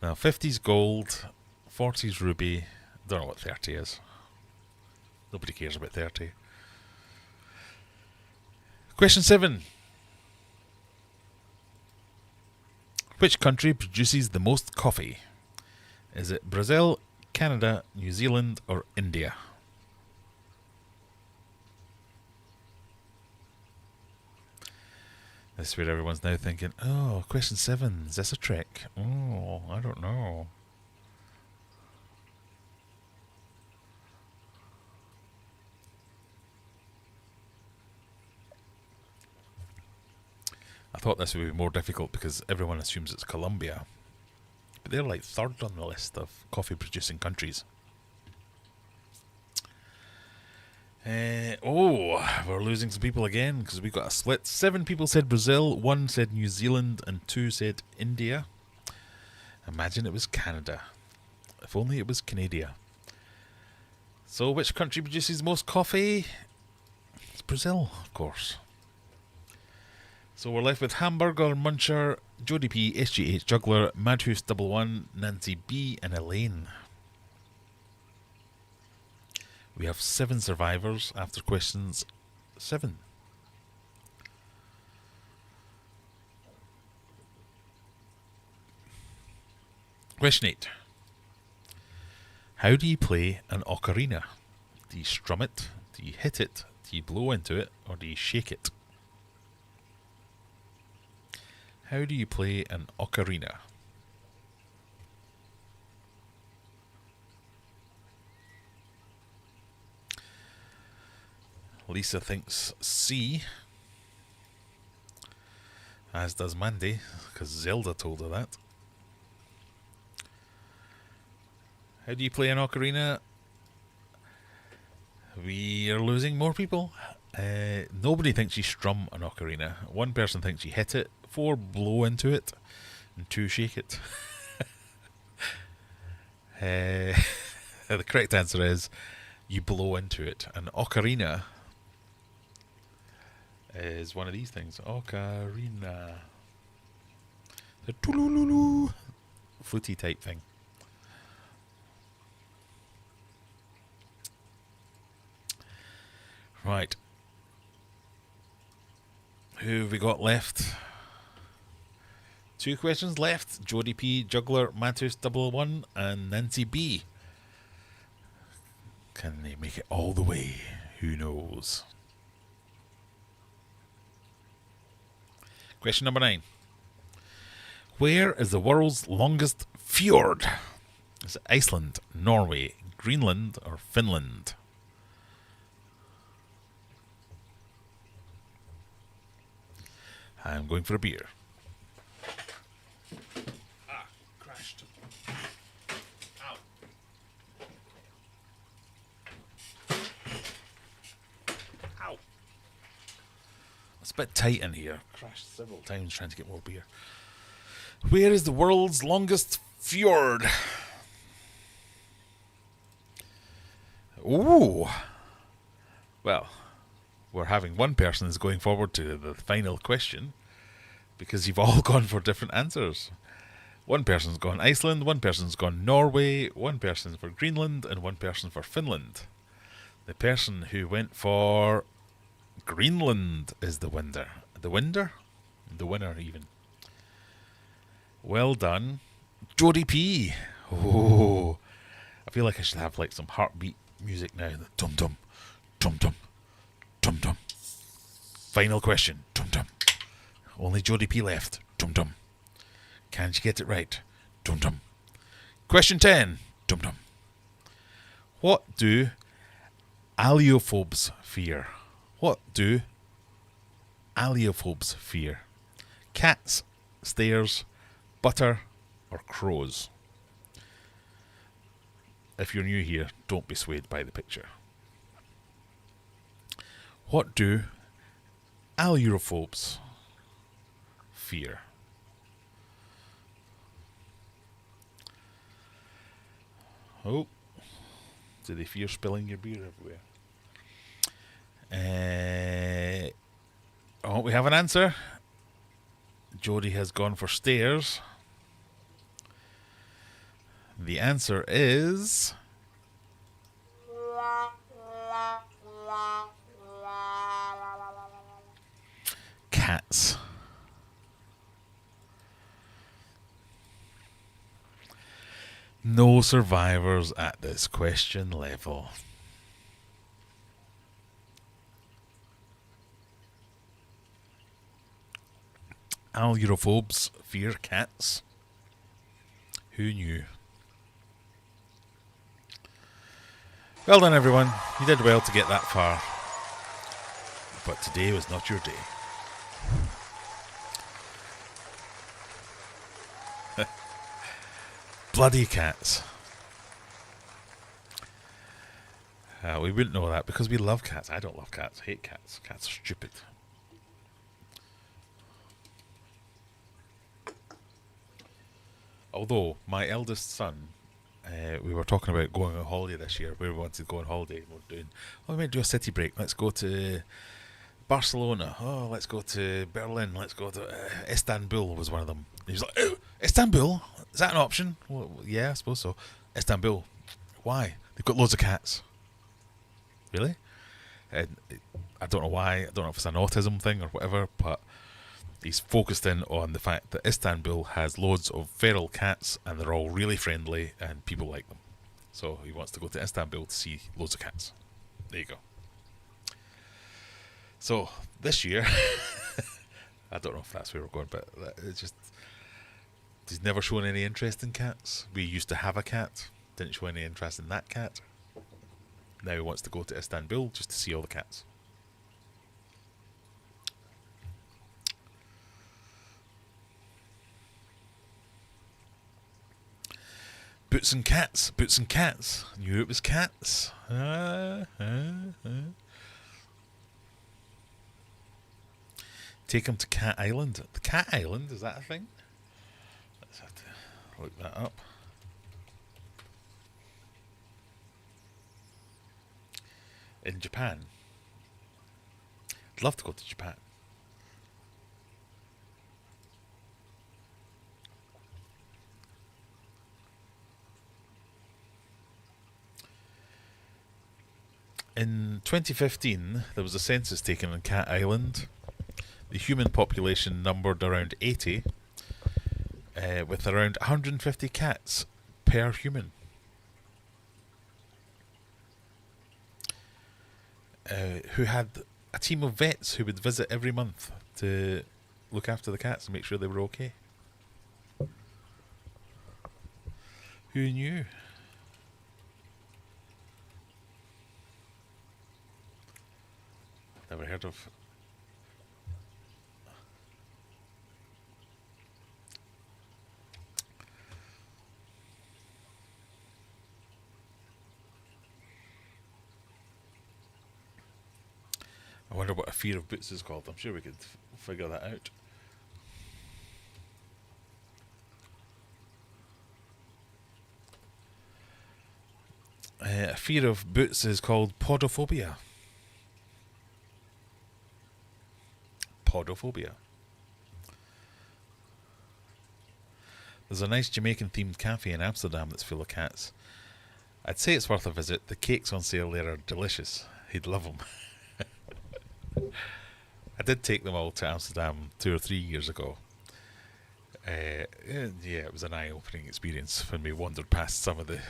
Now, 50's gold, 40's ruby. Don't know what 30 is. Nobody cares about 30. Question 7. Which country produces the most coffee? Is it Brazil, Canada, New Zealand, or India? This is where everyone's now thinking, oh, question 7, is this a trick? Oh, I don't know. I thought this would be more difficult because everyone assumes it's Colombia. But they're like 3rd on the list of coffee producing countries. We're losing some people again because we got a split. 7 people said Brazil, 1 said New Zealand, and 2 said India. Imagine it was Canada. If only it was Canada. So which country produces most coffee? It's Brazil, of course. So we're left with Hamburger Muncher, Jody P, SGH Juggler, Madhouse 11, Nancy B, and Elaine. We have 7 survivors after questions 7. Question 8. How do you play an ocarina? Do you strum it? Do you hit it? Do you blow into it? Or do you shake it? How do you play an ocarina? Lisa thinks C, as does Mandy, because Zelda told her that. How do you play an ocarina? We are losing more people. Nobody thinks you strum an ocarina. 1 person thinks you hit it, 4 blow into it, and 2 shake it. The correct answer is you blow into it. An ocarina is one of these things. Ocarina. The tulululu footy type thing. Right. Who have we got left? 2 questions left. Jody P, Juggler, Matus 11, and Nancy B. Can they make it all the way? Who knows? Question number 9. Where is the world's longest fjord? Is it Iceland, Norway, Greenland, or Finland? I'm going for a beer. Crashed. Ow. Ow. It's a bit tight in here. Crashed several times trying to get more beer. Where is the world's longest fjord? Ooh. Well, we're having 1 person is going forward to the final question because you've all gone for different answers. One person's gone Iceland, one person's gone Norway, one person's for Greenland, and one person for Finland. The person who went for Greenland is the winner. The winner? The winner, even. Well done, Jodie P. Oh, I feel like I should have like some heartbeat music now. Dum dum, dum dum, dum dum. Final question. Dum dum. Only Jodie P left. Dum dum. Can she get it right? Dum dum. Question 10. Dum dum. What do aliophobes fear? What do aliophobes fear? Cats, stairs, butter, or crows? If you're new here, don't be swayed by the picture. What do aliophobes fear? Oh, do they fear spilling your beer everywhere? Oh, we have an answer. Jodie has gone for stairs. The answer is cats. No survivors at this question level. Aliophobes fear cats. Who knew? Well done, everyone. You did well to get that far. But today was not your day. Bloody cats. We wouldn't know that because we love cats. I don't love cats. I hate cats. Cats are stupid. Although, my eldest son, we were talking about going on holiday this year. We wanted to go on holiday. We might do a city break. Let's go to Barcelona. Oh, let's go to Berlin. Let's go to Istanbul was one of them. He was like, oh, Istanbul? Is that an option? Well, yeah, I suppose so. Istanbul. Why? They've got loads of cats. Really? And I don't know why. I don't know if it's an autism thing or whatever, but he's focused in on the fact that Istanbul has loads of feral cats and they're all really friendly and people like them. So he wants to go to Istanbul to see loads of cats. There you go. So this year, I don't know if that's where we're going, but it's just, he's never shown any interest in cats. We used to have a cat, didn't show any interest in that cat. Now he wants to go to Istanbul just to see all the cats. Boots and cats, boots and cats. Knew it was cats. Take him to Cat Island. The Cat Island, is that a thing? Let's have to look that up. In Japan. I'd love to go to Japan. In 2015, there was a census taken on Cat Island. The human population numbered around 80, with around 150 cats per human. Who had a team of vets who would visit every month to look after the cats and make sure they were okay. Who knew? Never heard of. I wonder what a fear of boots is called. I'm sure we could figure that out. A fear of boots is called podophobia. Podophobia. There's a nice Jamaican-themed cafe in Amsterdam that's full of cats. I'd say it's worth a visit. The cakes on sale there are delicious. He'd love them. I did take them all to Amsterdam 2 or 3 years ago. Yeah, it was an eye-opening experience when we wandered past some of the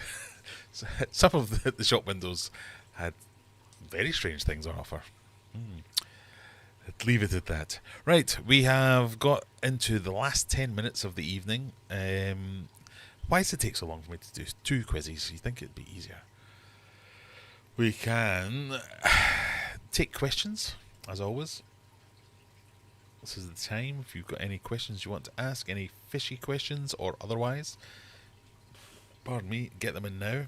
the shop windows had very strange things on offer. Leave it at that. Right, we have got into the last 10 minutes of the evening. Why does it take so long for me to do 2 quizzes? You think it'd be easier? We can take questions, as always. This is the time. If you've got any questions you want to ask, any fishy questions or otherwise, pardon me, get them in now.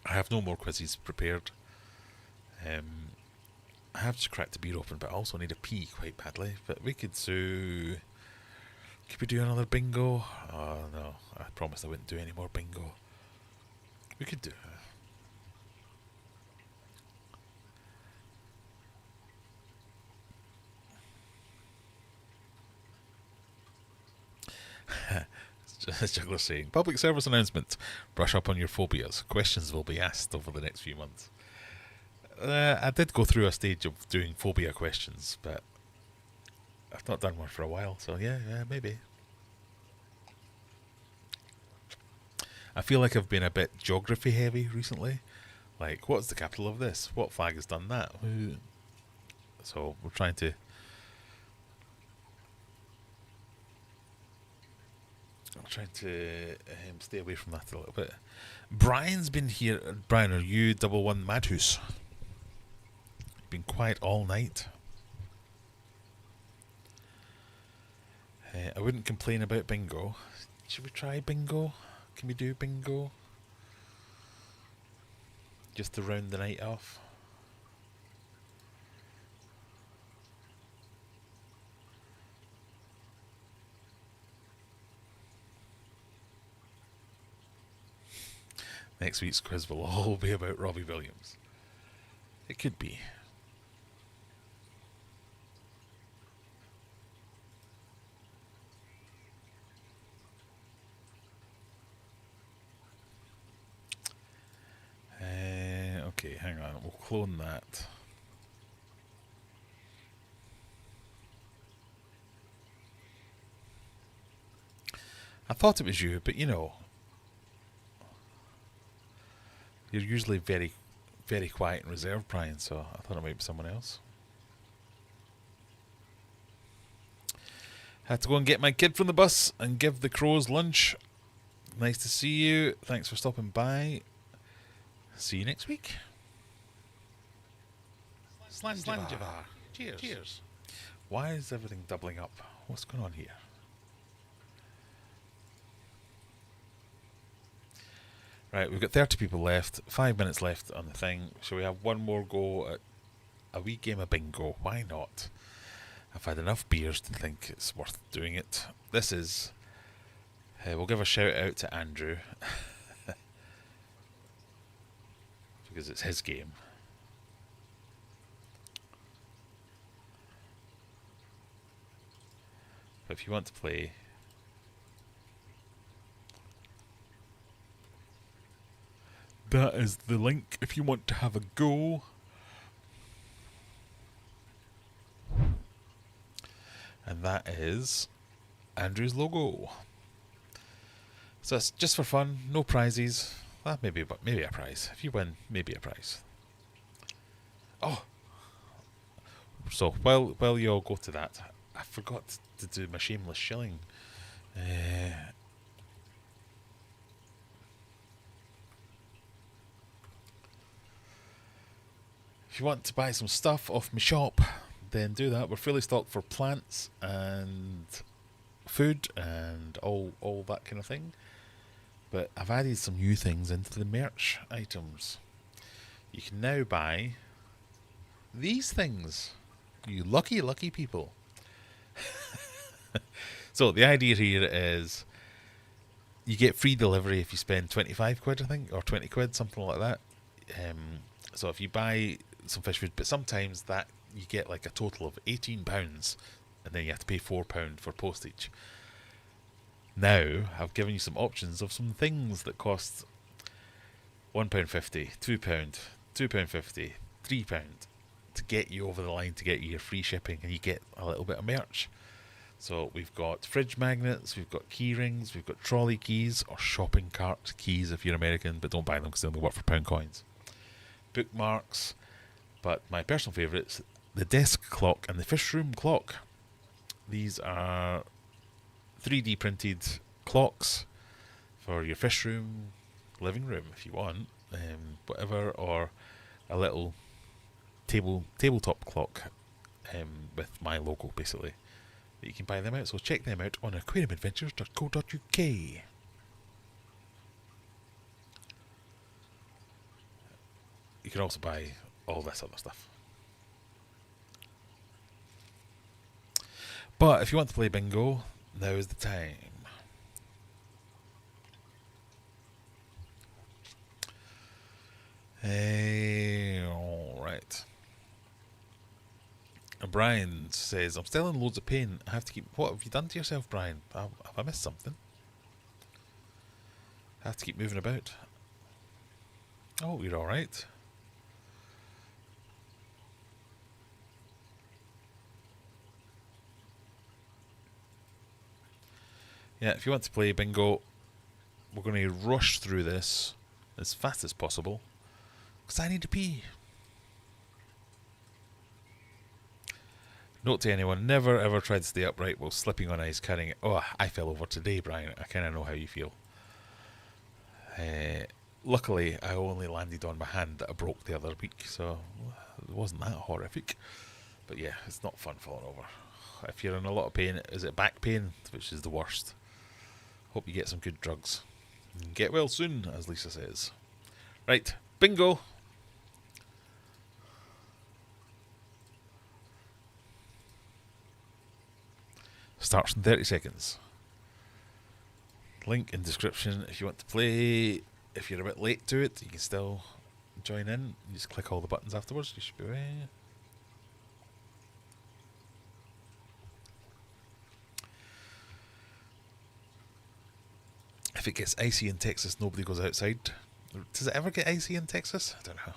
I have no more quizzes prepared. I have just cracked the beer open, but I also need a pee quite badly. But we could do... Could we do another bingo? Oh, no. I promised I wouldn't do any more bingo. We could do... As Juggler saying, public service announcement. Brush up on your phobias. Questions will be asked over the next few months. I did go through a stage of doing phobia questions, but I've not done one for a while, so yeah, maybe. I feel like I've been a bit geography heavy recently. Like, what's the capital of this? What flag has done that? So we're trying to... I'm trying to stay away from that a little bit. Brian's been here. Brian, are you 11 Madhouse? Been quiet all night. I wouldn't complain about bingo. Should we try bingo? Can we do bingo? Just to round the night off. Next week's quiz will all be about Robbie Williams. It could be. Okay, hang on. We'll clone that. I thought it was you, but you know, you're usually very, very quiet and reserved, Brian, so I thought it might be someone else. Had to go and get my kid from the bus and give the crows lunch. Nice to see you. Thanks for stopping by. See you next week. Slanjavar. Cheers. Cheers. Why is everything doubling up? What's going on here? Right, we've got 30 people left. 5 minutes left on the thing. Shall we have one more go at a wee game of bingo? Why not? I've had enough beers to think it's worth doing it. This is... we'll give a shout out to Andrew. Because it's his game. But if you want to play... that is the link if you want to have a go. And that is Andrew's logo. So it's just for fun, no prizes. Well, maybe a prize. If you win, maybe a prize. Oh! So while you all go to that, I forgot to do my shameless shilling. If you want to buy some stuff off my shop, then do that. We're fully stocked for plants and food and all that kind of thing. But I've added some new things into the merch items. You can now buy these things. You lucky, lucky people. So the idea here is you get free delivery if you spend 25 quid, I think, or 20 quid, something like that. So if you buy some fish food, but sometimes that you get like a total of £18, and then you have to pay £4 for postage. Now, I've given you some options of some things that cost £1.50, £2, £2.50, £3 to get you over the line, to get you your free shipping, and you get a little bit of merch. So we've got fridge magnets, we've got key rings, we've got trolley keys, or shopping cart keys if you're American, but don't buy them because they only work for pound coins. Bookmarks, but my personal favourites, the desk clock and the fish room clock. These are 3D printed clocks for your fish room, living room if you want, whatever, or a little tabletop clock with my logo basically. You can buy them out, so check them out on aquariumadventures.co.uk. You can also buy all this other stuff. But if you want to play bingo, now is the time. Alright. Brian says, I'm still in loads of pain. I have to keep... What have you done to yourself, Brian? Have I missed something? I have to keep moving about. Oh, you're alright. Yeah, if you want to play bingo, we're going to rush through this as fast as possible, because I need to pee. Note to anyone, never ever try to stay upright while slipping on ice carrying it. Oh, I fell over today, Brian. I kind of know how you feel. Luckily, I only landed on my hand that I broke the other week, so it wasn't that horrific. But yeah, it's not fun falling over. If you're in a lot of pain, is it back pain, which is the worst? Hope you get some good drugs. Get well soon, as Lisa says. Right, bingo. Starts in 30 seconds. Link in description if you want to play. If you're a bit late to it, you can still join in. You just click all the buttons afterwards. You should be away. If it gets icy in Texas, nobody goes outside. Does it ever get icy in Texas? I don't know.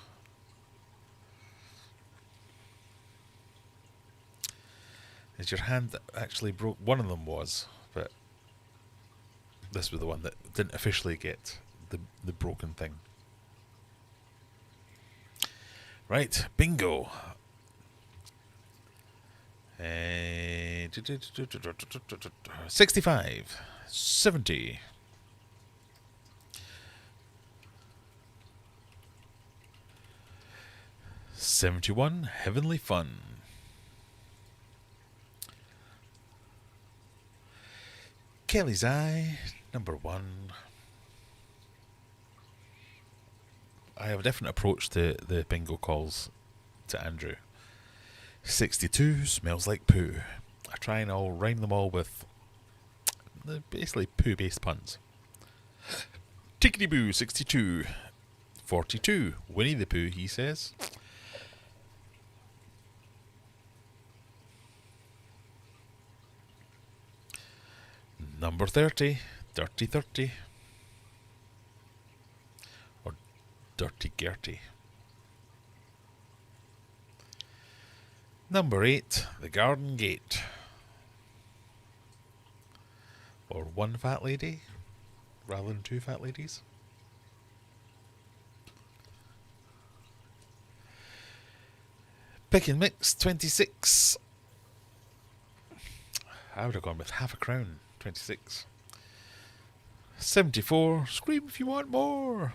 Is your hand actually broke? One of them was, but this was the one that didn't officially get the broken thing. Right, bingo. 65, 70. 71, Heavenly Fun. Kelly's Eye, number 1. I have a different approach to the bingo calls to Andrew. 62, Smells Like Poo. I try and I'll rhyme them all with basically poo-based puns. Tickety Boo, 62. 42, Winnie the Pooh, he says. Number 30, Dirty 30. Or Dirty Gertie. Number 8, The Garden Gate. Or One Fat Lady, rather than 2 fat ladies. Pick and Mix, 26. I would have gone with half a crown. 26. 74, Scream If You Want More.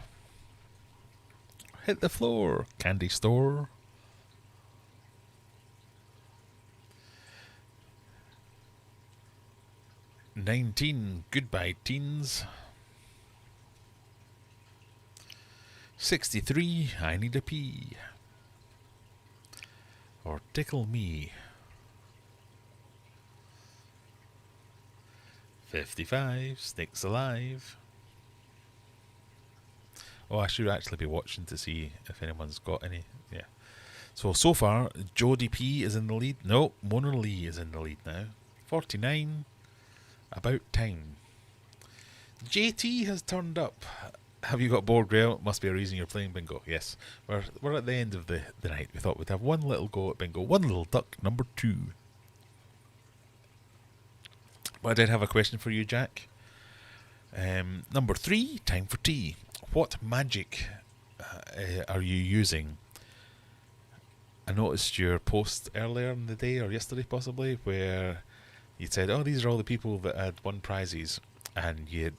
Hit the Floor, Candy Store. 19, Goodbye Teens. 63, I Need a Pee. Or Tickle Me. 55, Snakes Alive. Oh, I should actually be watching to see if anyone's got any. Yeah. So far, Jodie P is in the lead. No, Mona Lee is in the lead now. 49, About Time. JT has turned up. Have you got bored, Grail? Must be a reason you're playing bingo. Yes. We're at the end of the night. We thought we'd have one little go at bingo. One little duck, number 2. But I did have a question for you, Jack. Number 3, time for tea. What magic are you using? I noticed your post earlier in the day, or yesterday possibly, where you said, oh, these are all the people that had won prizes, and you'd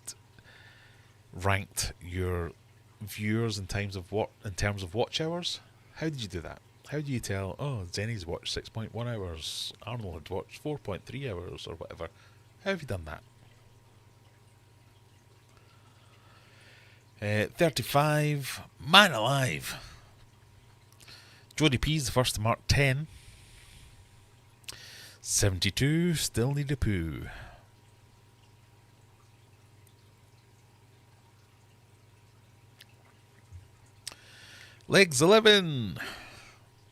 ranked your viewers in terms of watch hours. How did you do that? How do you tell, oh, Zenny's watched 6.1 hours, Arnold had watched 4.3 hours, or whatever? How have you done that? 35, man alive. Jody P's the first to mark 10. 72, still need a poo. Legs 11.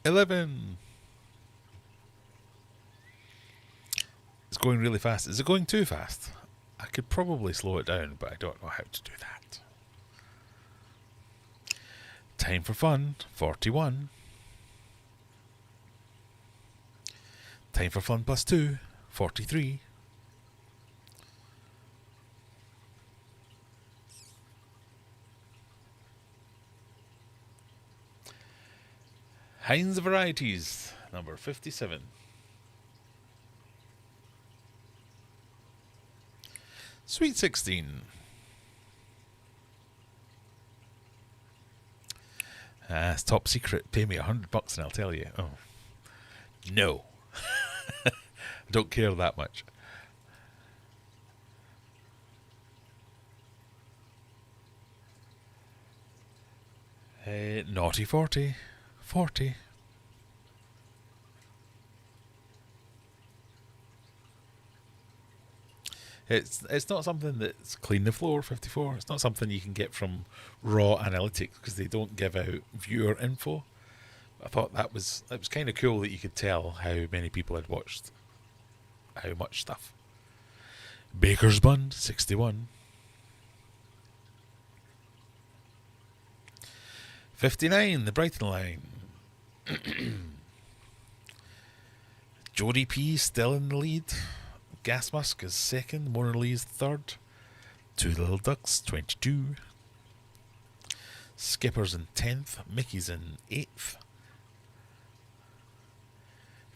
11. It's going really fast. Is it going too fast? I could probably slow it down, but I don't know how to do that. Time for fun, 41. Time for fun plus 2, 43. Heinz Varieties, number 57. Sweet 16. It's top secret. Pay me $100 and I'll tell you. Oh, no. I don't care that much. Naughty 40. 40. It's not something that's clean the floor, 54. It's not something you can get from raw analytics because they don't give out viewer info. I thought it was kind of cool that you could tell how many people had watched how much stuff. Baker's Bun, 61. 59, the Brighton line. Jody P still in the lead. Gas Musk is second. Mona Lee's third. Two Little Ducks, 22. Skipper's in 10th. Mickey's in 8th.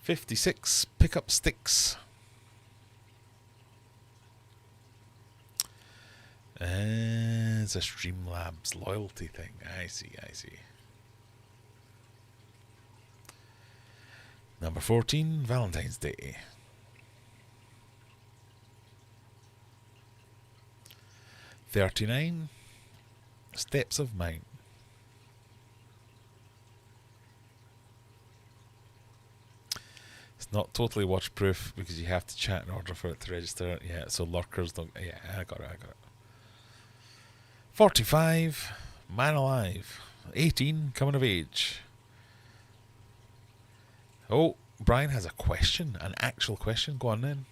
56, Pickup Sticks. It's a Streamlabs loyalty thing. I see. Number 14, Valentine's Day. 39, Steps of Mine. It's not totally watch-proof because you have to chat in order for it to register. Yeah, so lurkers don't... Yeah, I got it. 45, Man Alive. 18, Coming of Age. Oh, Brian has a question, an actual question. Go on then.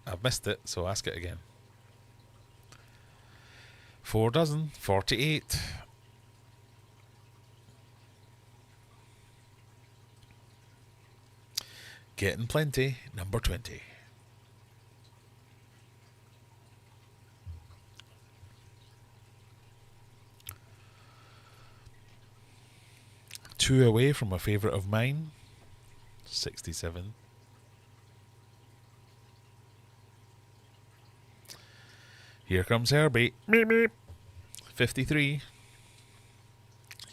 I've missed it, so ask it again. 4 dozen, 48. Getting Plenty, number 20. Two away from a favourite of mine, 67. Here comes Herbie. Meep, meep. 53.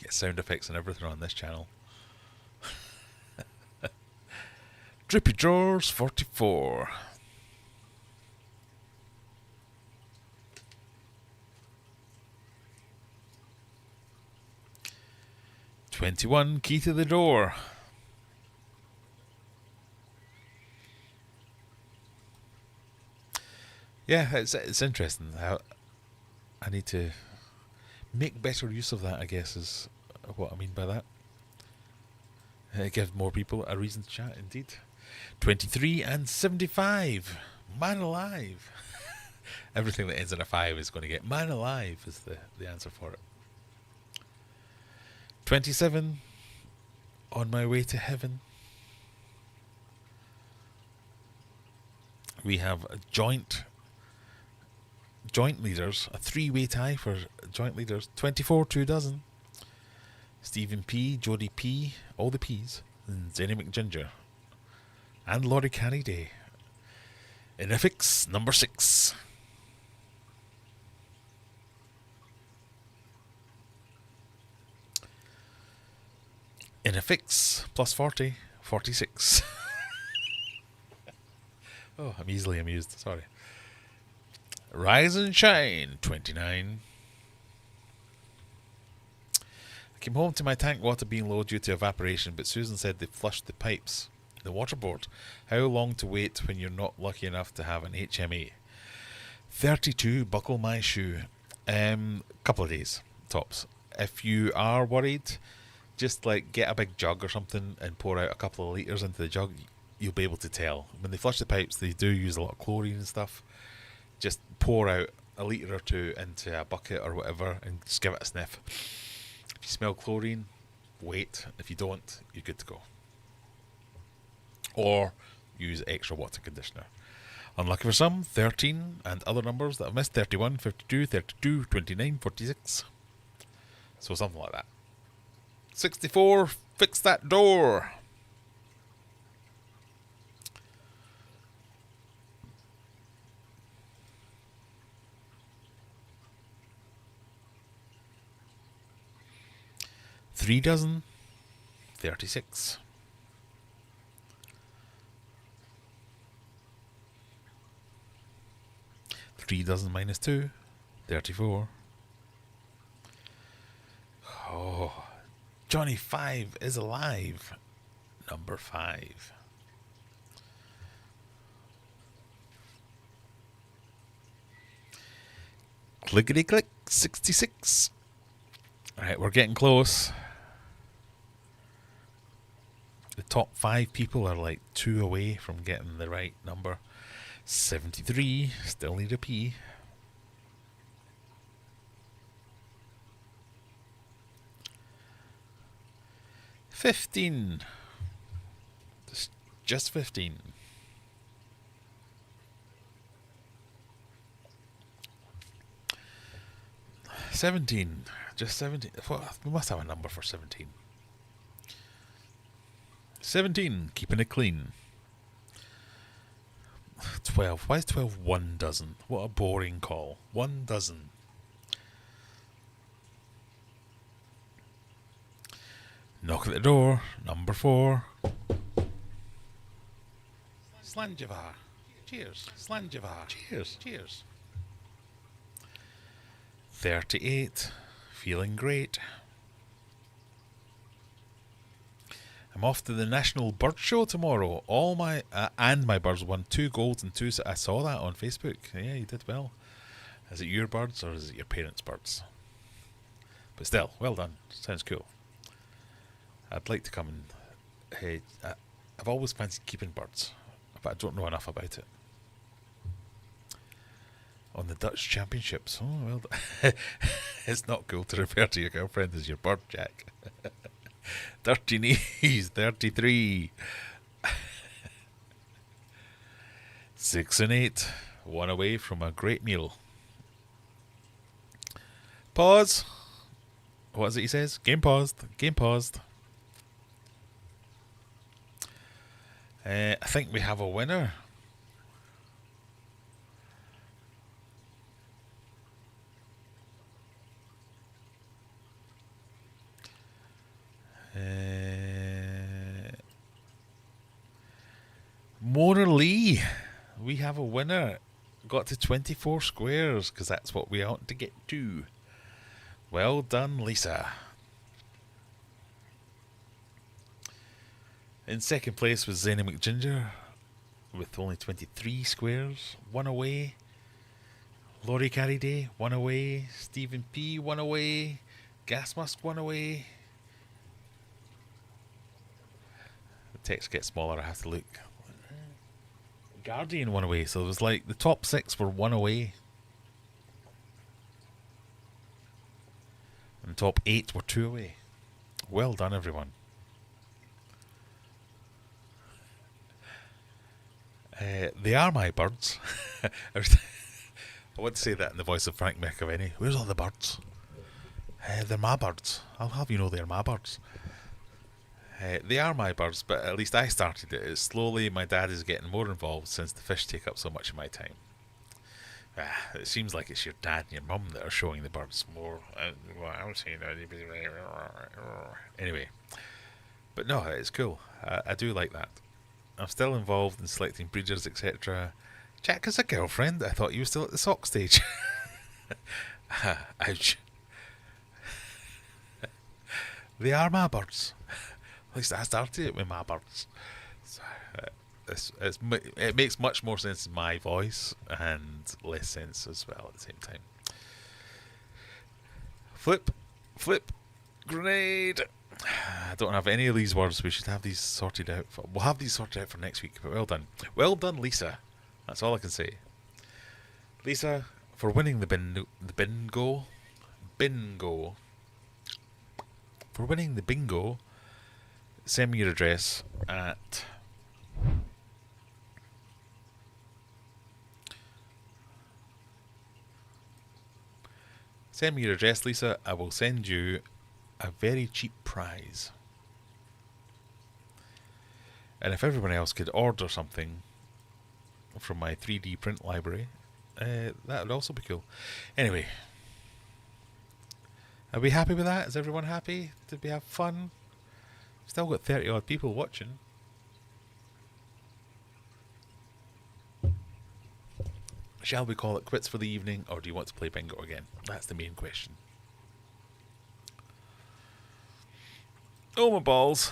Get sound effects and everything on this channel. Drippy Drawers, 44. $21, Key to the Door. Yeah, it's interesting how I need to make better use of that, I guess, is what I mean by that. Give more people a reason to chat, indeed. 23 and 75. Man alive. Everything that ends in a 5 is going to get man alive is the answer for it. 27. On my way to heaven. We have a joint leaders, a 3-way tie for joint leaders. 24, 2 dozen. Stephen P, Jodie P, all the P's, and Zenny McGinger, and Laurie Carey Day. Inifix number 6. Inifix plus 40, 46. Oh, I'm easily amused, sorry. Rise and Shine, 29. I came home to my tank water being low due to evaporation, but Susan said they flushed the pipes. The waterboard. How long to wait when you're not lucky enough to have an HMA? 32, buckle my shoe. Couple of days, tops. If you are worried, just like get a big jug or something and pour out a couple of litres into the jug. You'll be able to tell. When they flush the pipes, they do use a lot of chlorine and stuff. Just pour out a litre or 2 into a bucket or whatever and just give it a sniff. If you smell chlorine, wait. If you don't, you're good to go. Or use extra water conditioner. Unlucky for some, 13, and other numbers that I've missed, 31, 52, 32, 29, 46. So something like that. 64, fix that door. Three dozen, 36. Three dozen minus 2, 34. Oh, Johnny 5 is alive. Number 5. Clickety click, 66. Alright, we're getting close. The top 5 people are like 2 away from getting the right number. 73, still need a P. $15. Just 15. $17. Just 17. We must have a number for 17. 17. Keeping it clean. 12. Why is 12 1 dozen? What a boring call. 1 dozen. Knock at the door. Number 4. Slanjivar. Cheers. Slanjivar. Cheers. Cheers. 38. Feeling great. I'm off to the National Bird Show tomorrow. All my and my birds won 2 golds and 2. I saw that on Facebook. Yeah, you did well. Is it your birds or is it your parents' birds? But still, well done. Sounds cool. I'd like to come and... Hey, I've always fancied keeping birds, but I don't know enough about it. On the Dutch Championships. Oh, well done. It's not cool to refer to your girlfriend as your bird, Jack. Dirty knees, 33. 6 and 8. 1 away from a great meal. Pause. What is it he says? Game paused. Game paused. I think we have a winner. Mona Lee, we have a winner. Got to 24 squares because that's what we ought to get to. Well done, Lisa. In second place was Zenny McGinger with only 23 squares, 1 away. Laurie Carey Day, 1 away. Stephen P, 1 away. Gas Musk, 1 away. The text gets smaller, I have to look. Guardian one away, so it was like the top 6 were one away. And the top 8 were 2 away. Well done, everyone. They are my birds. I want to say that in the voice of Frank McAvenny. Where's all the birds? They're my birds. I'll have you know they're my birds. They are my birds, but at least I started it. Slowly, my dad is getting more involved since the fish take up so much of my time. It seems like it's your dad and your mum that are showing the birds more. I'm saying anyway, but no, it's cool. I do like that. I'm still involved in selecting breeders, etc. Jack has a girlfriend. I thought you were still at the sock stage. Ouch. They are my birds. At least I started it with my birds. So, it makes much more sense in my voice and less sense as well at the same time. Flip, grenade. I don't have any of these words. We should have these sorted out. We'll have these sorted out for next week. But well done. Well done, Lisa. That's all I can say. Lisa, for winning the bingo. For winning the bingo, send me your address at Lisa. I will send you a very cheap prize. And if everyone else could order something from my 3D print library, that would also be cool. Anyway, are we happy with that? Is everyone happy? Did we have fun? Still got 30 odd people watching. Shall we call it quits for the evening, or do you want to play bingo again? That's the main question. Oh, my balls.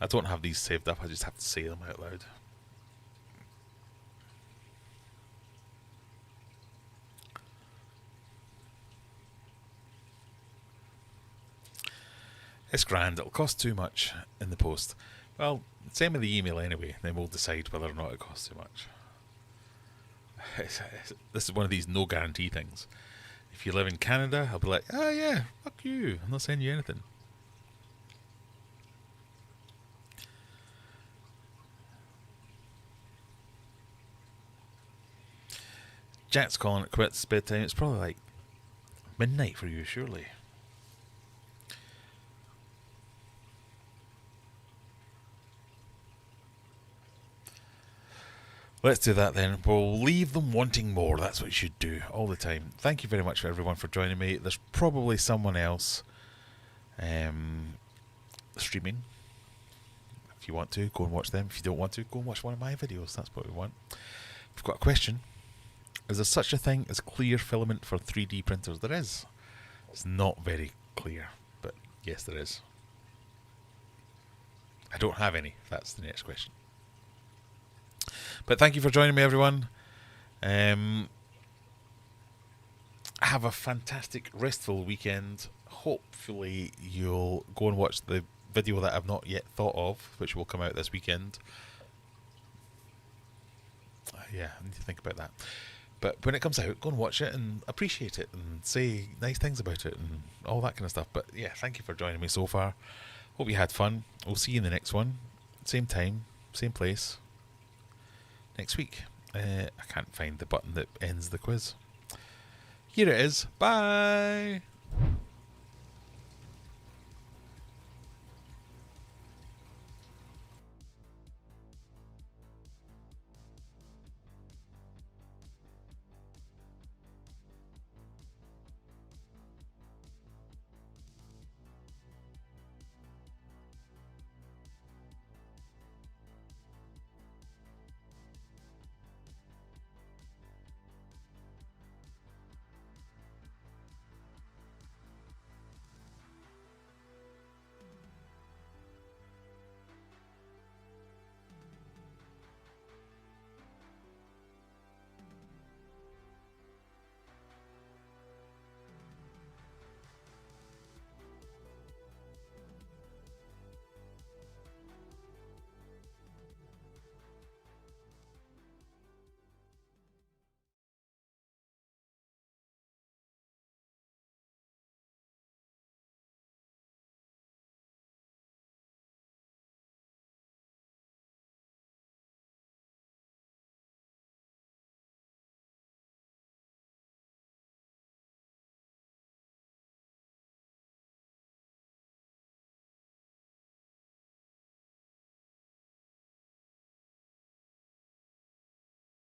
I don't have these saved up. I just have to say them out loud. It's grand. It'll cost too much in the post. Well, send me the email anyway. Then we'll decide whether or not it costs too much. This is one of these no guarantee things. If you live in Canada, I'll be like, oh yeah, fuck you. I'm not sending you anything. Jack's calling it quits bedtime. It's probably like midnight for you, surely. Let's do that then. We'll leave them wanting more. That's what you should do all the time. Thank you very much for everyone for joining me. There's probably someone else streaming. If you want to, go and watch them. If you don't want to, go and watch one of my videos. That's what we want. We've got a question. Is there such a thing as clear filament for 3D printers? There is. It's not very clear, but yes, there is. I don't have any. That's the next question. But thank you for joining me, everyone. Have a fantastic, restful weekend. Hopefully you'll go and watch the video that I've not yet thought of, which will come out this weekend. Yeah, I need to think about that. But when it comes out, go and watch it and appreciate it and say nice things about it and all that kind of stuff. But yeah, thank you for joining me so far. Hope you had fun. We'll see you in the next one. Same time, same place. Next week. I can't find the button that ends the quiz. Here it is. Bye!